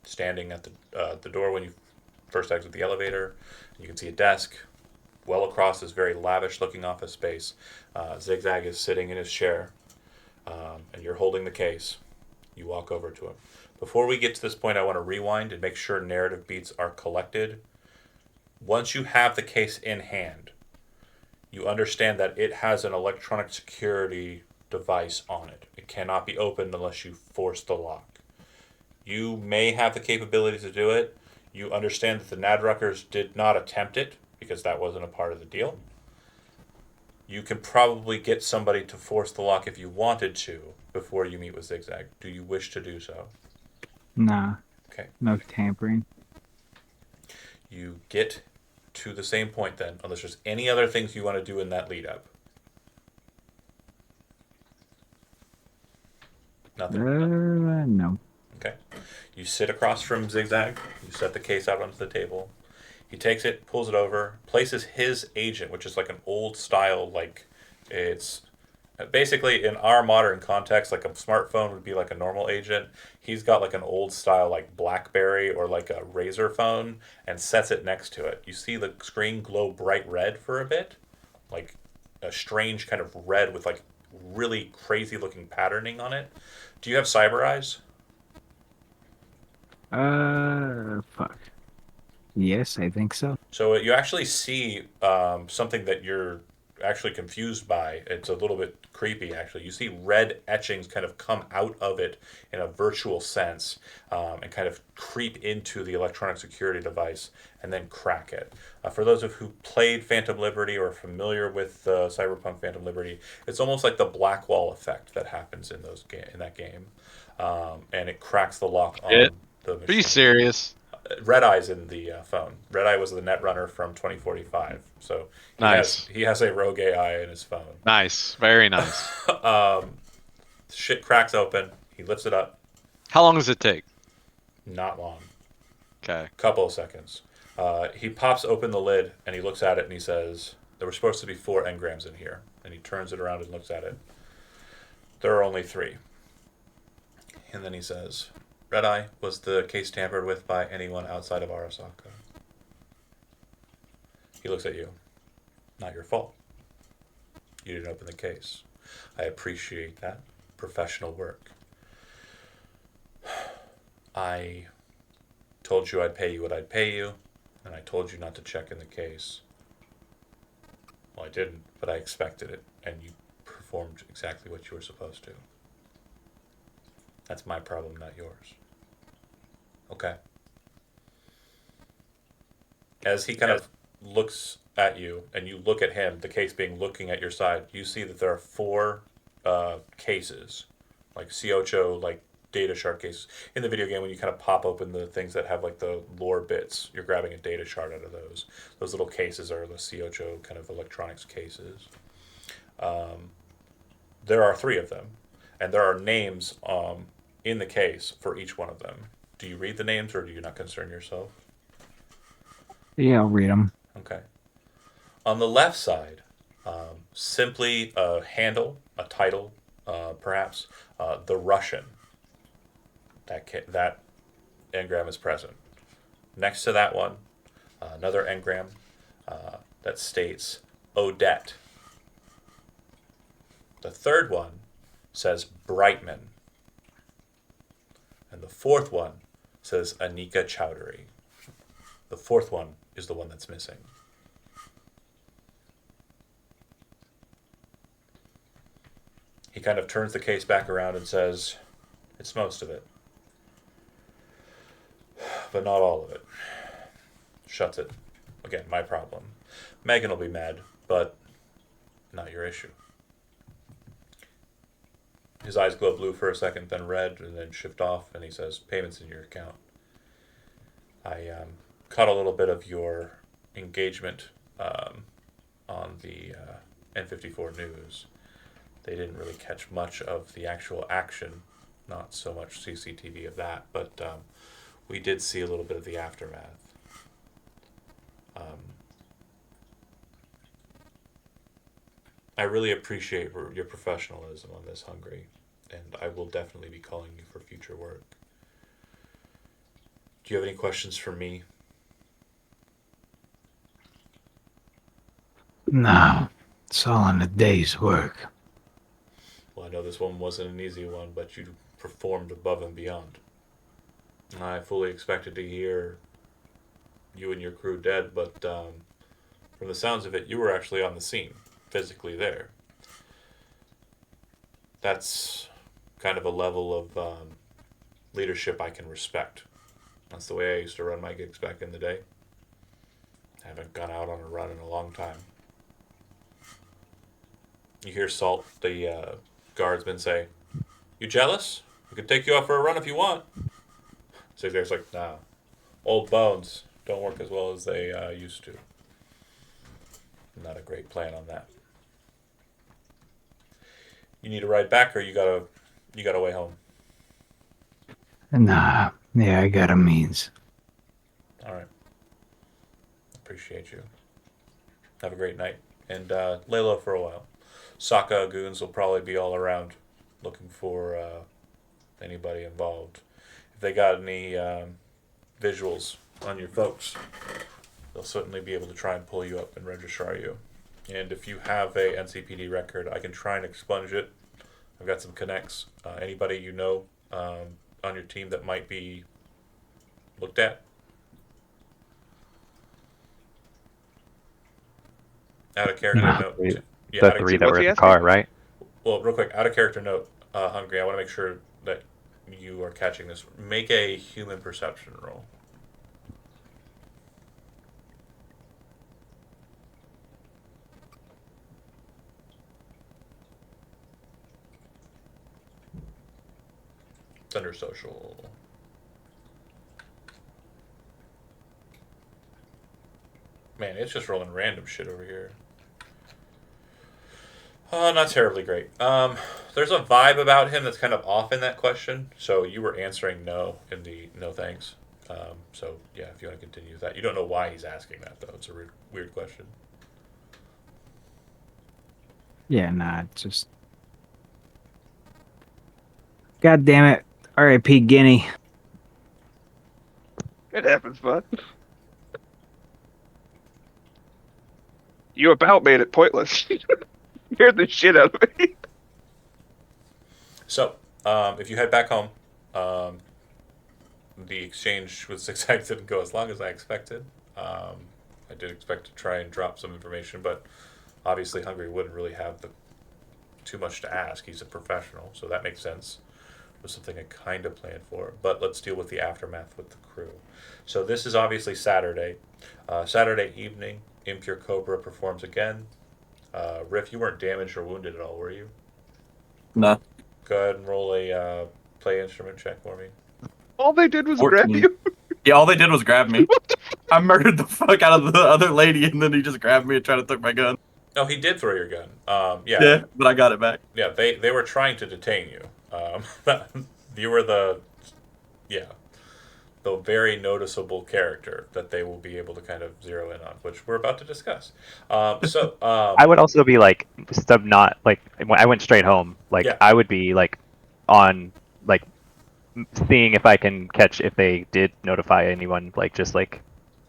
standing at the door when you first exit the elevator. You can see a desk. Well across this very lavish-looking office space, Zigzag is sitting in his chair, and you're holding the case. You walk over to him. Before we get to this point, I want to rewind and make sure narrative beats are collected. Once you have the case in hand, you understand that it has an electronic security device on it. It cannot be opened unless you force the lock. You may have the capability to do it. You understand that the Nadruckers did not attempt it, because that wasn't a part of the deal. You can probably get somebody to force the lock if you wanted to before you meet with Zigzag. Do you wish to do so? Nah, Okay. no tampering. You get to the same point then, unless there's any other things you want to do in that lead up. Nothing. No. Okay. You sit across from Zigzag. You set the case out onto the table. He takes it, pulls it over, places his agent, which is like an old style, like it's basically in our modern context, like a smartphone would be like a normal agent. He's got like an old style, like BlackBerry or like a Razor phone, and sets it next to it. You see the screen glow bright red for a bit, like a strange kind of red with like really crazy looking patterning on it. Do you have cyber eyes? Fuck. Yes, I think so. So you actually see something that you're actually confused by. It's a little bit creepy, actually. You see red etchings kind of come out of it in a virtual sense and kind of creep into the electronic security device and then crack it. For those of who played Phantom Liberty or are familiar with Cyberpunk Phantom Liberty, it's almost like the black wall effect that happens in in that game, and it cracks the lock on Shit. the Are you machine. serious? Red Eye's in the phone. Red Eye was the Netrunner from 2045, so Nice. he has a rogue AI in his phone. Nice. Very nice. Shit cracks open. He lifts it up. How long does it take? Not long. Okay. Couple of seconds. He pops open the lid and he looks at it and he says, "There were supposed to be 4 engrams in here." And he turns it around and looks at it. There are only 3. And then he says, "Red Eye, was the case tampered with by anyone outside of Arasaka?" He looks at you. Not your fault. You didn't open the case. I appreciate that. Professional work. I told you I'd pay you what I'd pay you, and I told you not to check in the case. Well, I didn't, but I expected it, and you performed exactly what you were supposed to. That's my problem, not yours. Okay. As he kind of looks at you, and you look at him, the case being looking at your side, you see that there are 4 cases, like C8, like data shard cases. In the video game, when you kind of pop open the things that have like the lore bits, you're grabbing a data shard out of those. Those little cases are the C8 kind of electronics cases. There are 3 of them, and there are names in the case for each one of them. Do you read the names, or do you not concern yourself? Yeah, I'll read them. Okay. On the left side, simply a handle, a title, perhaps, the Russian. That engram is present. Next to that one, another engram that states Odette. The third one says Brightman. And the fourth one says Anika Chowdhury. The fourth one is the one that's missing. He kind of turns the case back around and says, "It's most of it. But not all of it." Shuts it. Again, my problem. Megan will be mad, but not your issue. His eyes glow blue for a second, then red, and then shift off, and he says, "Payment's in your account. I caught a little bit of your engagement on the N54 news. They didn't really catch much of the actual action, not so much CCTV of that, but we did see a little bit of the aftermath. I really appreciate your professionalism on this, Hungry, and I will definitely be calling you for future work. Do you have any questions for me?" No, it's all in a day's work. Well, I know this one wasn't an easy one, but you performed above and beyond. I fully expected to hear you and your crew dead, but from the sounds of it, you were actually on the scene, physically there. That's kind of a level of leadership I can respect. That's the way I used to run my gigs back in the day. I haven't gone out on a run in a long time. You hear Salt, the guardsman, say, "You jealous? We could take you out for a run if you want." Zigzag's like, "Nah, old bones don't work as well as they used to. Not a great plan on that. You need a ride back, or you got a way home." Nah, yeah, I got a means. All right. Appreciate you. Have a great night, and lay low for a while. Sokka goons will probably be all around, looking for anybody involved. If they got any visuals on your folks, they'll certainly be able to try and pull you up and registrar you. And if you have a NCPD record, I can try and expunge it. I've got some connects. Anybody you know on your team that might be looked at? Out of character Nah, note. the Yeah, the out of, three that what's were in he the asking? car, right? well, real quick, out of character note, Hungry, I want to make sure that you are catching this. Make a human perception roll. It's under social. Man, it's just rolling random shit over here. Not terribly great. There's a vibe about him that's kind of off in that question. So you were answering no in the no thanks. So yeah, if you want to continue with that, you don't know why he's asking that though. It's a weird question. Yeah, nah, just. God damn it. R.I.P. Guinea. It happens, bud. You about made it pointless. Scared the shit out of me. So if you head back home, the exchange with Zigzag didn't go as long as I expected. I did expect to try and drop some information, but obviously Hungry wouldn't really have too much to ask. He's a professional, so that makes sense. It was something I kind of planned for. But let's deal with the aftermath with the crew. So this is obviously Saturday. Saturday evening, Impure Cobra performs again. Riff, you weren't damaged or wounded at all, were you? No. Go ahead and roll a play instrument check for me. All they did was grab 14. you. Yeah, all they did was grab me. I murdered the fuck out of the other lady, and then he just grabbed me and tried to take my gun. Oh, he did throw your gun. Yeah, but I got it back. Yeah, they were trying to detain you. You were the very noticeable character that they will be able to kind of zero in on, which we're about to discuss. I would also be like, not like when I went straight home. Like Yeah. I would be like on like seeing if I can catch if they did notify anyone. Like just like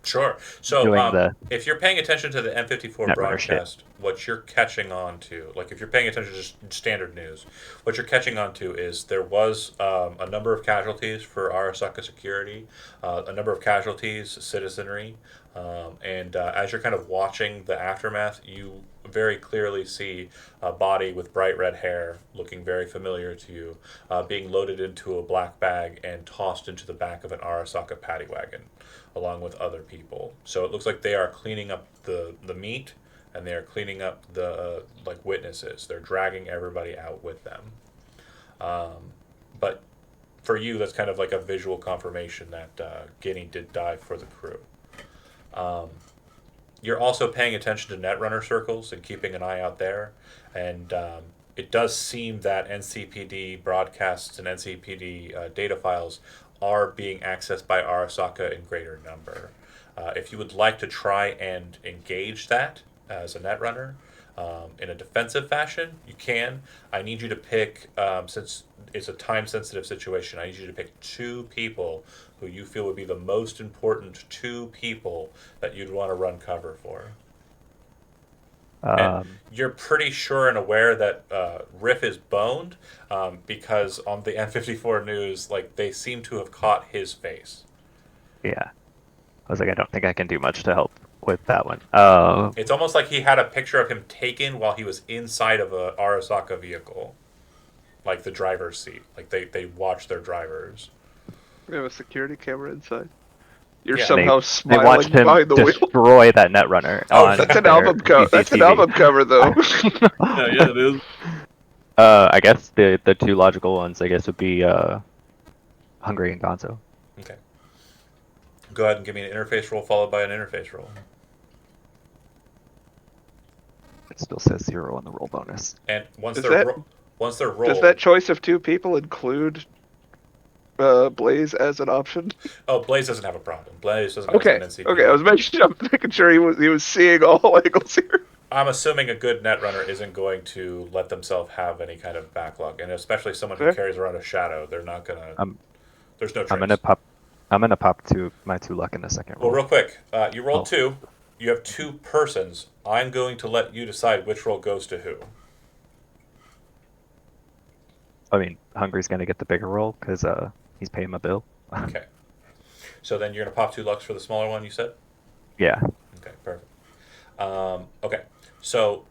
Sure. So, doing the if you're paying attention to the M54 Netrunner shit. broadcast, what you're catching on to, like if you're paying attention to just standard news, what you're catching on to is there was a number of casualties for Arasaka security, a number of casualties, citizenry, and as you're kind of watching the aftermath, you very clearly see a body with bright red hair, looking very familiar to you, being loaded into a black bag and tossed into the back of an Arasaka paddy wagon, along with other people. So it looks like they are cleaning up the meat, and they are cleaning up the like witnesses. They're dragging everybody out with them. But for you, that's kind of like a visual confirmation that Guinea did die for the crew. You're also paying attention to Netrunner circles and keeping an eye out there, and it does seem that NCPD broadcasts and NCPD data files are being accessed by Arasaka in greater number. If you would like to try and engage that as a netrunner in a defensive fashion, you can. I need you to pick, since it's a time-sensitive situation, I need you to pick 2 people who you feel would be the most important 2 people that you'd want to run cover for. And you're pretty sure and aware that Riff is boned because on the N54 news, like they seem to have caught his face. yeah. I was like, I don't think I can do much to help with that one. It's almost like he had a picture of him taken while he was inside of a Arasaka vehicle, like the driver's seat. Like they watch their drivers. We have a security camera inside. You're Yeah. somehow They watched smiling him behind the wheel. destroy that Netrunner Oh, on That's an their album cover. That's an CCTV. album cover, though. Yeah, it is. I guess the two logical ones, I guess, would be Hungry and Gonzo. Okay. Go ahead and give me an interface roll followed by an interface roll. It still says 0 on the roll bonus. And once Is they're that- once they're rolled, Does that choice of 2 people include Blaze as an option? oh, Blaze doesn't have a problem. Blaze doesn't Okay. have an NCP. Okay. I was making sure he was seeing all angles here. I'm assuming a good Netrunner isn't going to let themselves have any kind of backlog, and especially someone who Fair. carries around a shadow, they're not gonna. There's no trace. I'm gonna pop my 2 luck in the second roll. Well, real quick, you rolled 2. You have 2 persons. I'm going to let you decide which roll goes to who. I mean, Hungry's gonna get the bigger roll because he's paying my bill. Okay. So then you're gonna pop 2 lucks for the smaller one. You said. Yeah. Okay, perfect. Okay, so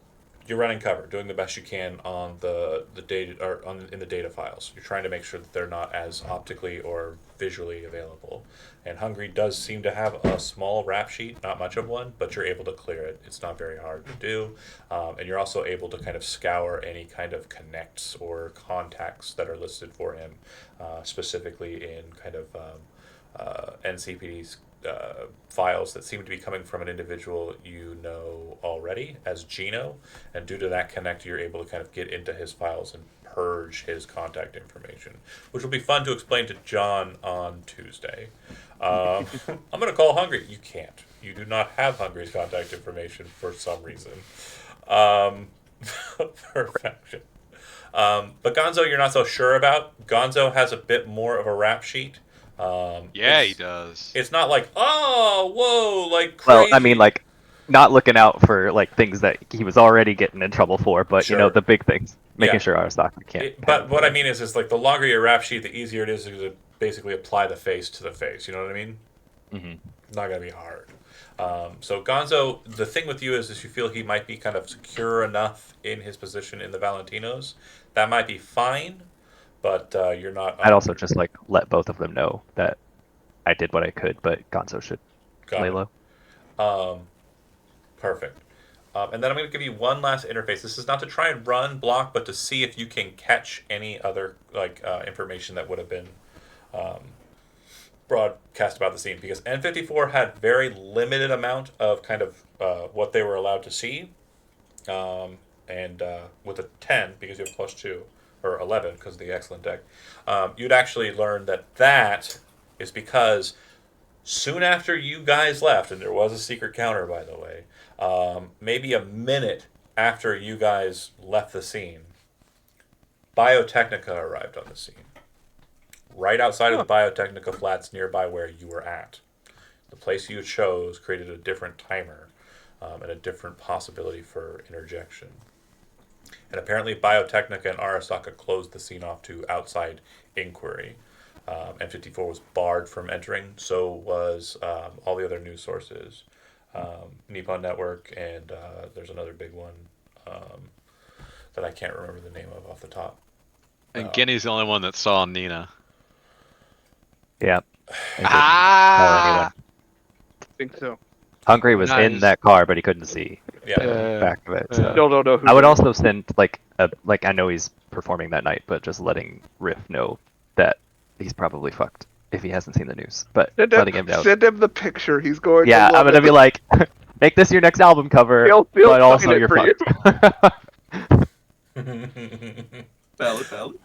you're running cover, doing the best you can on the data or in the data files. You're trying to make sure that they're not as optically or visually available. And Hungry does seem to have a small rap sheet, not much of one, but you're able to clear it. It's not very hard to do, and you're also able to kind of scour any kind of connects or contacts that are listed for him, specifically in kind of NCPD's files that seem to be coming from an individual you know already as Gino, and due to that connect, you're able to kind of get into his files and purge his contact information, which will be fun to explain to John on Tuesday. I'm going to call Hungry. You can't. You do not have Hungry's contact information for some reason. Perfection. But Gonzo, you're not so sure about. Gonzo has a bit more of a rap sheet. Yeah, he does. It's not like, oh, whoa, like crazy. Well, I mean, like, not looking out for like things that he was already getting in trouble for, but you know, Sure. the big things, making Yeah. sure Arasaka can't. But what I mean is like the longer your rap sheet, the easier it is to basically apply the face to the face. You know what I mean? Mm-hmm. Not gonna be hard. So Gonzo, the thing with you is you feel he might be kind of secure enough in his position in the Valentinos. That might be fine, but you're not. I'd also just like let both of them know that I did what I could, but Gonzo should got lay it. low. Perfect. And then I'm going to give you one last interface. This is not to try and run block, but to see if you can catch any other like information that would have been broadcast about the scene. Because N54 had very limited amount of kind of what they were allowed to see. And with a 10, because you have +2, or 11, because of the excellent deck, you'd actually learn that is because soon after you guys left, and there was a secret counter, by the way, maybe a minute after you guys left the scene, Biotechnica arrived on the scene. Right outside of the Biotechnica flats nearby where you were at. The place you chose created a different timer and a different possibility for interjection. And apparently Biotechnica and Arasaka closed the scene off to outside inquiry. N54 was barred from entering, so was all the other news sources. Nippon Network, and there's another big one that I can't remember the name of off the top. And Guinea's the only one that saw Nina. Yeah. I didn't tell anyone. I think so. Hungry was in Nice. that car, but he couldn't see Yeah. the back of it. So. Still don't know who. I would also send like I know he's performing that night, but just letting Riff know that he's probably fucked if he hasn't seen the news. But letting him know. Send him the picture. He's going. Yeah, to love I'm gonna it. be like, make this your next album cover, He'll but also sign it you're for you. fucked. Valid.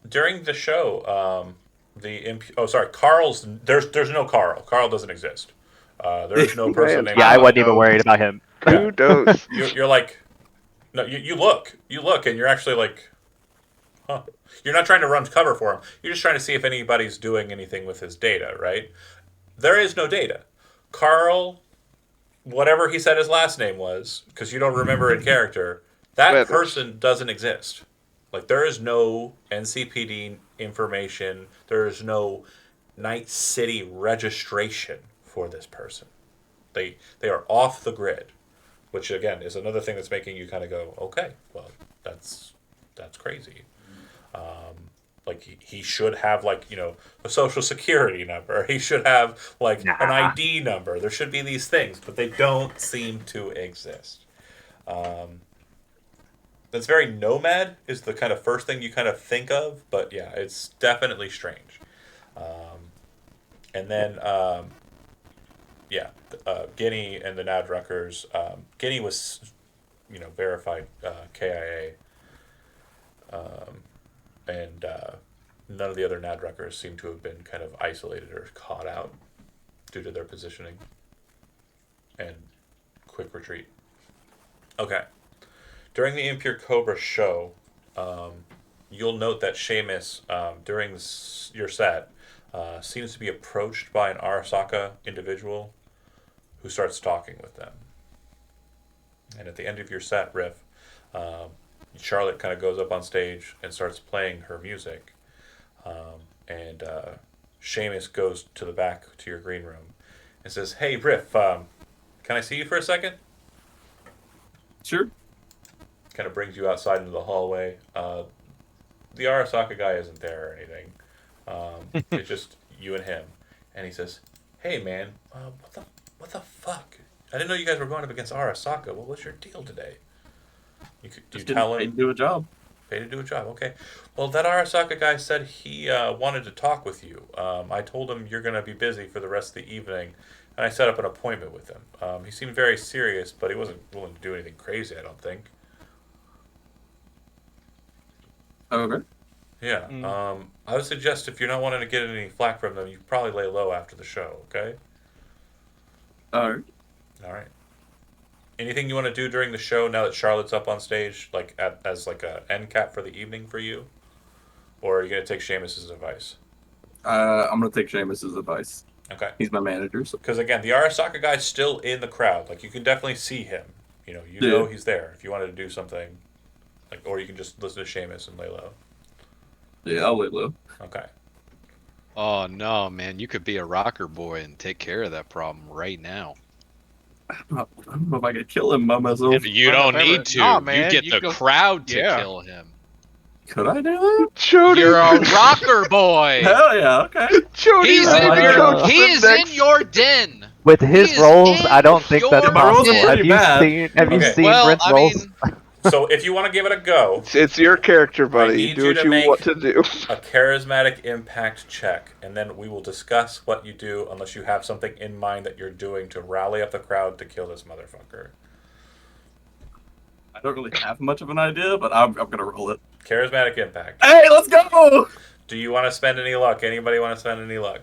During the show, Carl's there's no Carl. Carl doesn't exist. There is no person named. Yeah, I wasn't even knows? worried about him. Who knows? You're like, no, you look, and you're actually like, huh. You're not trying to run cover for him. You're just trying to see if anybody's doing anything with his data, right? There is no data. Carl, whatever he said his last name was, because you don't remember in character, that Weathers. person doesn't exist. Like, there is no NCPD information. There is no Night City registration for this person. They are off the grid, which again is another thing that's making you kind of go, okay, well, that's crazy. Like he should have like a social security number. He should have like an ID number. There should be these things, but they don't seem to exist. That's very Nomad is the kind of first thing you kind of think of, but yeah, it's definitely strange. And then Guinea and the Nadruckers. Guinea was verified KIA. And none of the other Nadruckers seem to have been kind of isolated or caught out due to their positioning and quick retreat. Okay. During the Impure Cobra show, you'll note that Seamus, during your set, seems to be approached by an Arasaka individual who starts talking with them. And at the end of your set, Riff, Charlotte kind of goes up on stage and starts playing her music. And Seamus goes to the back to your green room and says, "Hey, Riff, can I see you for a second?" Sure. Kind of brings you outside into the hallway. The Arasaka guy isn't there or anything. It's just you and him. And he says, "Hey, man, what the fuck? I didn't know you guys were going up against Arasaka. What was your deal today?" Do you tell him? Paid to do a job. Paid to do a job. Okay. Well, that Arasaka guy said he wanted to talk with you. I told him you're going to be busy for the rest of the evening, and I set up an appointment with him. He seemed very serious, but he wasn't willing to do anything crazy, I don't think. Okay. Yeah. I would suggest if you're not wanting to get any flack from them, you probably lay low after the show, okay? Alright. All right. Anything you want to do during the show now that Charlotte's up on stage, like as like a end cap for the evening for you? Or are you going to take Seamus's advice? I'm gonna take Seamus's advice. Okay. He's my manager. So. Because again, the Arasaka guy's still in the crowd. Like you can definitely see him. You know he's there. If you wanted to do something, like, or you can just listen to Seamus and lay low. Yeah, I'll lay low. Okay. Oh no, man! You could be a rocker boy and take care of that problem right now. I don't know if I could kill him by myself. You don't need to. Nah, man, you get you the go- crowd to Yeah. kill him. Could I do that? Jody, You're a rocker boy. Hell yeah, okay. Jody, He's Oh, in my your. God. He is in your den. With He his is rolls, in I don't think that's your My rolls are possible. pretty bad. Have you Okay. seen Well, Brent's I rolls? mean, So if you want to give it a go, it's your character, I buddy. need You do you what to you make- want to do. a charismatic impact check, and then we will discuss what you do unless you have something in mind that you're doing to rally up the crowd to kill this motherfucker. I don't really have much of an idea, but I'm gonna roll it. Charismatic impact. Hey, let's go! Do you want to spend any luck? Anybody want to spend any luck?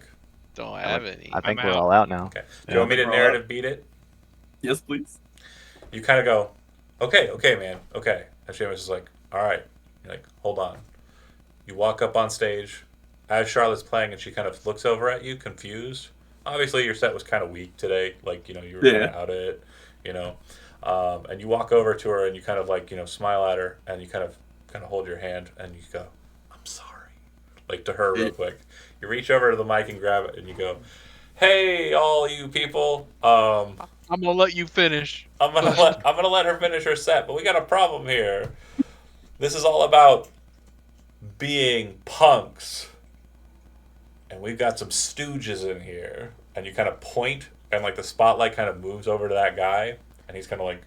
don't have any. I think I'm we're out. all out now. Okay. Do Yeah, you want me to we're all narrative beat it? Yes, please. You kind of go, okay, man, okay. And Seamus is like, all right. You're like, hold on. You walk up on stage as Charlotte's playing, and she kind of looks over at you, confused. Obviously, your set was kind of weak today. Like, you were kind of out of it, And you walk over to her, and you kind of like, smile at her, and you kind of hold your hand, and you go, I'm sorry. Like to her real quick. You reach over to the mic and grab it, and you go, hey, all you people. I'm gonna let you finish. I'm gonna let her finish her set, but we got a problem here. This is all about being punks, and we've got some stooges in here. And you kind of point, and like the spotlight kind of moves over to that guy, and he's kind of like,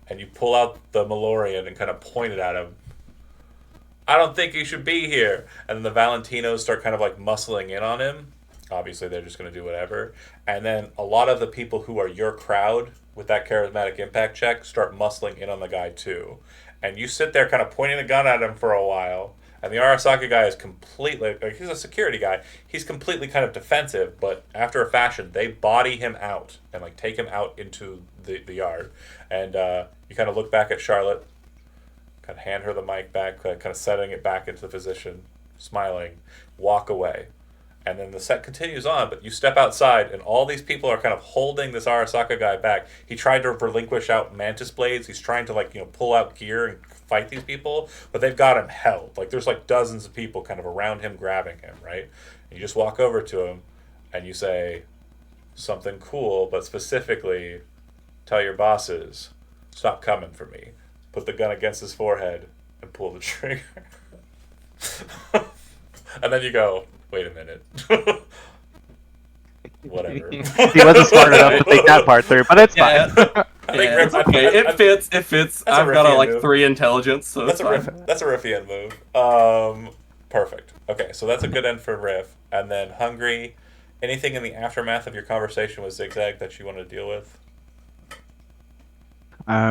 and you pull out the Malorian and kind of point it at him. I don't think you should be here. And then the Valentinos start kind of like muscling in on him. Obviously, they're just going to do whatever. And then a lot of the people who are your crowd with that charismatic impact check start muscling in on the guy too. And you sit there kind of pointing a gun at him for a while. And the Arasaka guy is completely, like, he's a security guy. He's completely kind of defensive, but after a fashion, they body him out and like take him out into the yard. And you kind of look back at Charlotte, kind of hand her the mic back, kind of setting it back into the position, smiling, walk away. And then the set continues on, but you step outside, and all these people are kind of holding this Arasaka guy back. He tried to relinquish out mantis blades. He's trying to pull out gear and fight these people, but they've got him held. Like there's like dozens of people kind of around him grabbing him, right? And you just walk over to him, and you say something cool, but specifically, tell your bosses, stop coming for me. Put the gun against his forehead and pull the trigger. And then you go, wait a minute. Whatever. He wasn't smart enough to think that part through, but it's Yeah. fine. I think Yeah, it's okay. It fits. It fits. That's a I've got a Riffian like move. 3 intelligence, so That's it's a fine. That's a Riffian move. Perfect. Okay, so that's a good end for Riff. And then Hungry. Anything in the aftermath of your conversation with Zigzag that you want to deal with?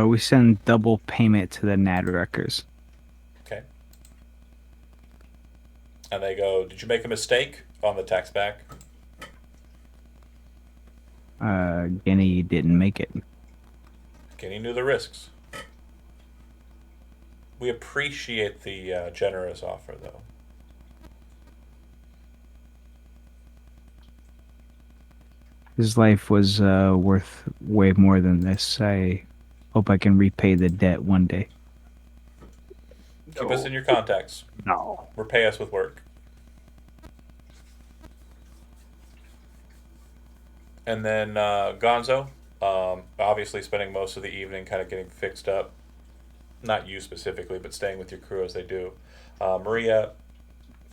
We send double payment to the Nadwreckers. Okay. And they go, did you make a mistake on the text back? Guinea didn't make it. Guinea knew the risks. We appreciate the generous offer, though. His life was worth way more than this. I hope I can repay the debt one day. Keep us in your contacts. No. Repay us with work. And then Gonzo, obviously spending most of the evening kind of getting fixed up. Not you specifically, but staying with your crew as they do. Maria,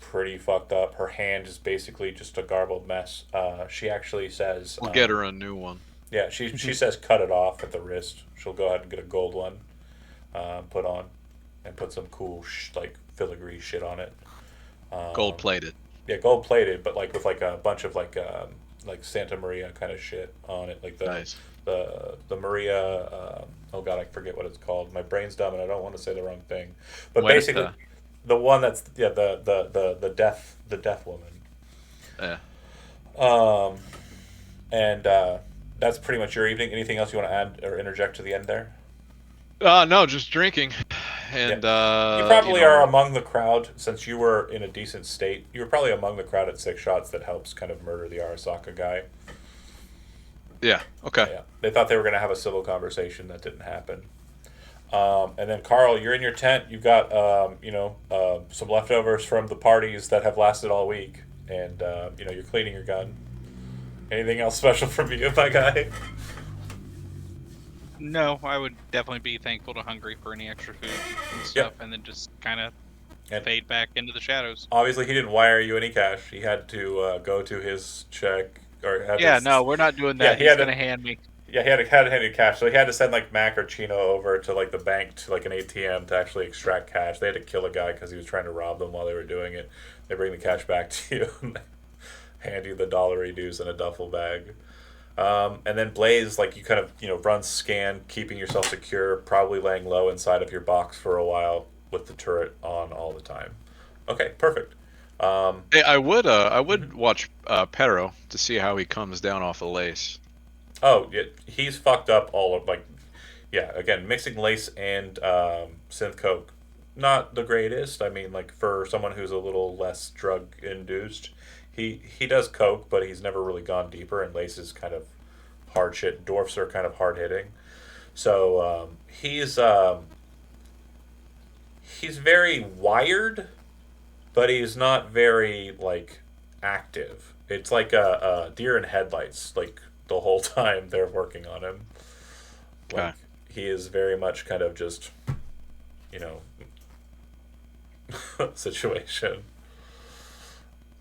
pretty fucked up. Her hand is basically just a garbled mess. She actually says... We'll get her a new one. Yeah, she says cut it off at the wrist. She'll go ahead and get a gold one put on and put some cool like filigree shit on it. Gold plated. Yeah, gold plated, but like with like a bunch of like Santa Maria kind of shit on it, like the Nice. the Maria. Oh god, I forget what it's called. My brain's dumb, and I don't want to say the wrong thing. But Huerta. basically, the one that's the death woman. Yeah. And that's pretty much your evening. Anything else you want to add or interject to the end there? No, just drinking. And You probably are among the crowd, since you were in a decent state. You were probably among the crowd at 6 shots that helps kind of murder the Arasaka guy. Yeah. Okay. Yeah, they thought they were going to have a civil conversation. That didn't happen. And then Carl, you're in your tent. You've got some leftovers from the parties that have lasted all week, and you're cleaning your gun. Anything else special from you, my guy? No, I would definitely be thankful to Hungry for any extra food and stuff, and then just kind of fade back into the shadows. Obviously, he didn't wire you any cash. He had to go to his check or had Yeah, to, no, we're not doing that. he He's had to- gonna hand me. Yeah, he had to hand you cash, so he had to send like Mac or Chino over to like the bank to like an ATM to actually extract cash. They had to kill a guy because he was trying to rob them while they were doing it. They bring the cash back to you and hand you the dollary dues in a duffel bag. And then Blaze, like you kind of run scan, keeping yourself secure, probably laying low inside of your box for a while with the turret on all the time. Okay, perfect. Hey, I would watch Pero to see how he comes down off the lace. Oh, yeah, he's fucked up all of again, mixing lace and synth coke, not the greatest. I mean, like for someone who's a little less drug induced, he does coke, but he's never really gone deeper. And lace is kind of hard shit. Dwarfs are kind of hard hitting, so he's very wired, but he's not very like active. It's like a deer in headlights, like the whole time they're working on him. Like, he is very much kind of just, situation.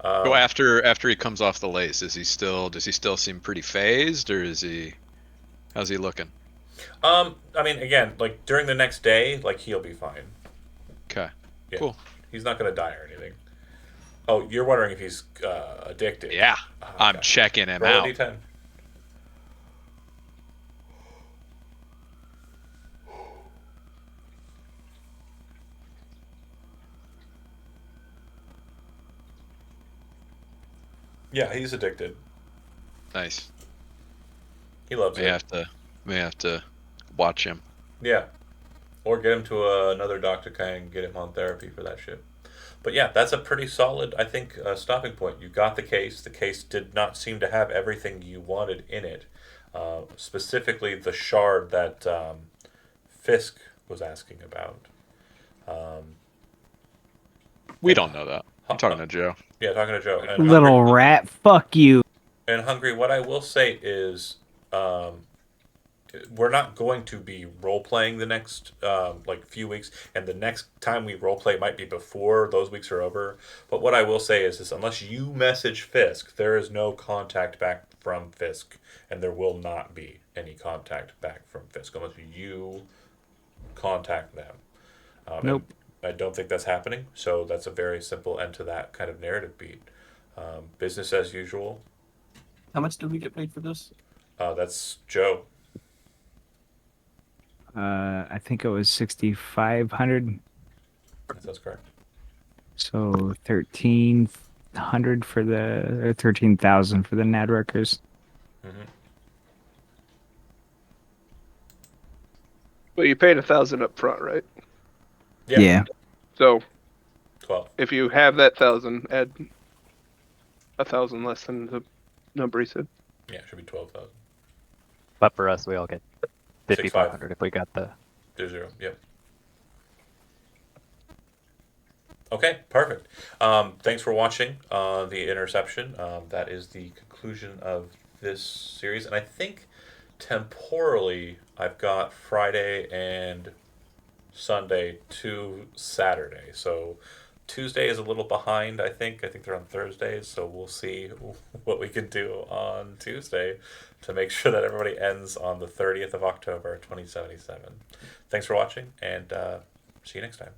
So after he comes off the lace, does he still seem pretty phased, or how's he looking? I mean, again, like during the next day, like he'll be fine. Okay. Yeah. Cool. He's not gonna die or anything. Oh, you're wondering if he's addicted? Yeah. Oh, I'm okay. checking him Roll out. a d10. Yeah, he's addicted. Nice. He loves May it. have to watch him. Yeah. Or get him to another doctor kind and get him on therapy for that shit. But yeah, that's a pretty solid, I think, stopping point. You got the case. The case did not seem to have everything you wanted in it. Specifically, the shard that Fisk was asking about. We don't know that. I'm talking to Joe. Yeah, talking to Joe. And Little Hungry, rat, fuck you. and Hungry, what I will say is we're not going to be role playing the next like few weeks, and the next time we role play might be before those weeks are over. But what I will say is unless you message Fisk, there is no contact back from Fisk, and there will not be any contact back from Fisk unless you contact them. Nope. I don't think that's happening, so that's a very simple end to that kind of narrative beat. Business as usual. How much did we get paid for this? That's Joe. I think it was 6,500. That's correct. So 1,300 for the or 13,000 for the NAD workers. Mm-hmm. But you paid 1,000 up front, right? Yeah. So 12. if you have that 1,000, add 1,000 less than the number he said. Yeah, it should be 12,000. But for us, we all get 5,500 if we got the. 0. Yep. Okay, perfect. Thanks for watching the Interception. That is the conclusion of this series, and I think temporally I've got Friday and Sunday to Saturday. So Tuesday is a little behind, I think. I think they're on Thursdays, so we'll see what we can do on Tuesday to make sure that everybody ends on the 30th of October, 2077. Thanks for watching, and see you next time.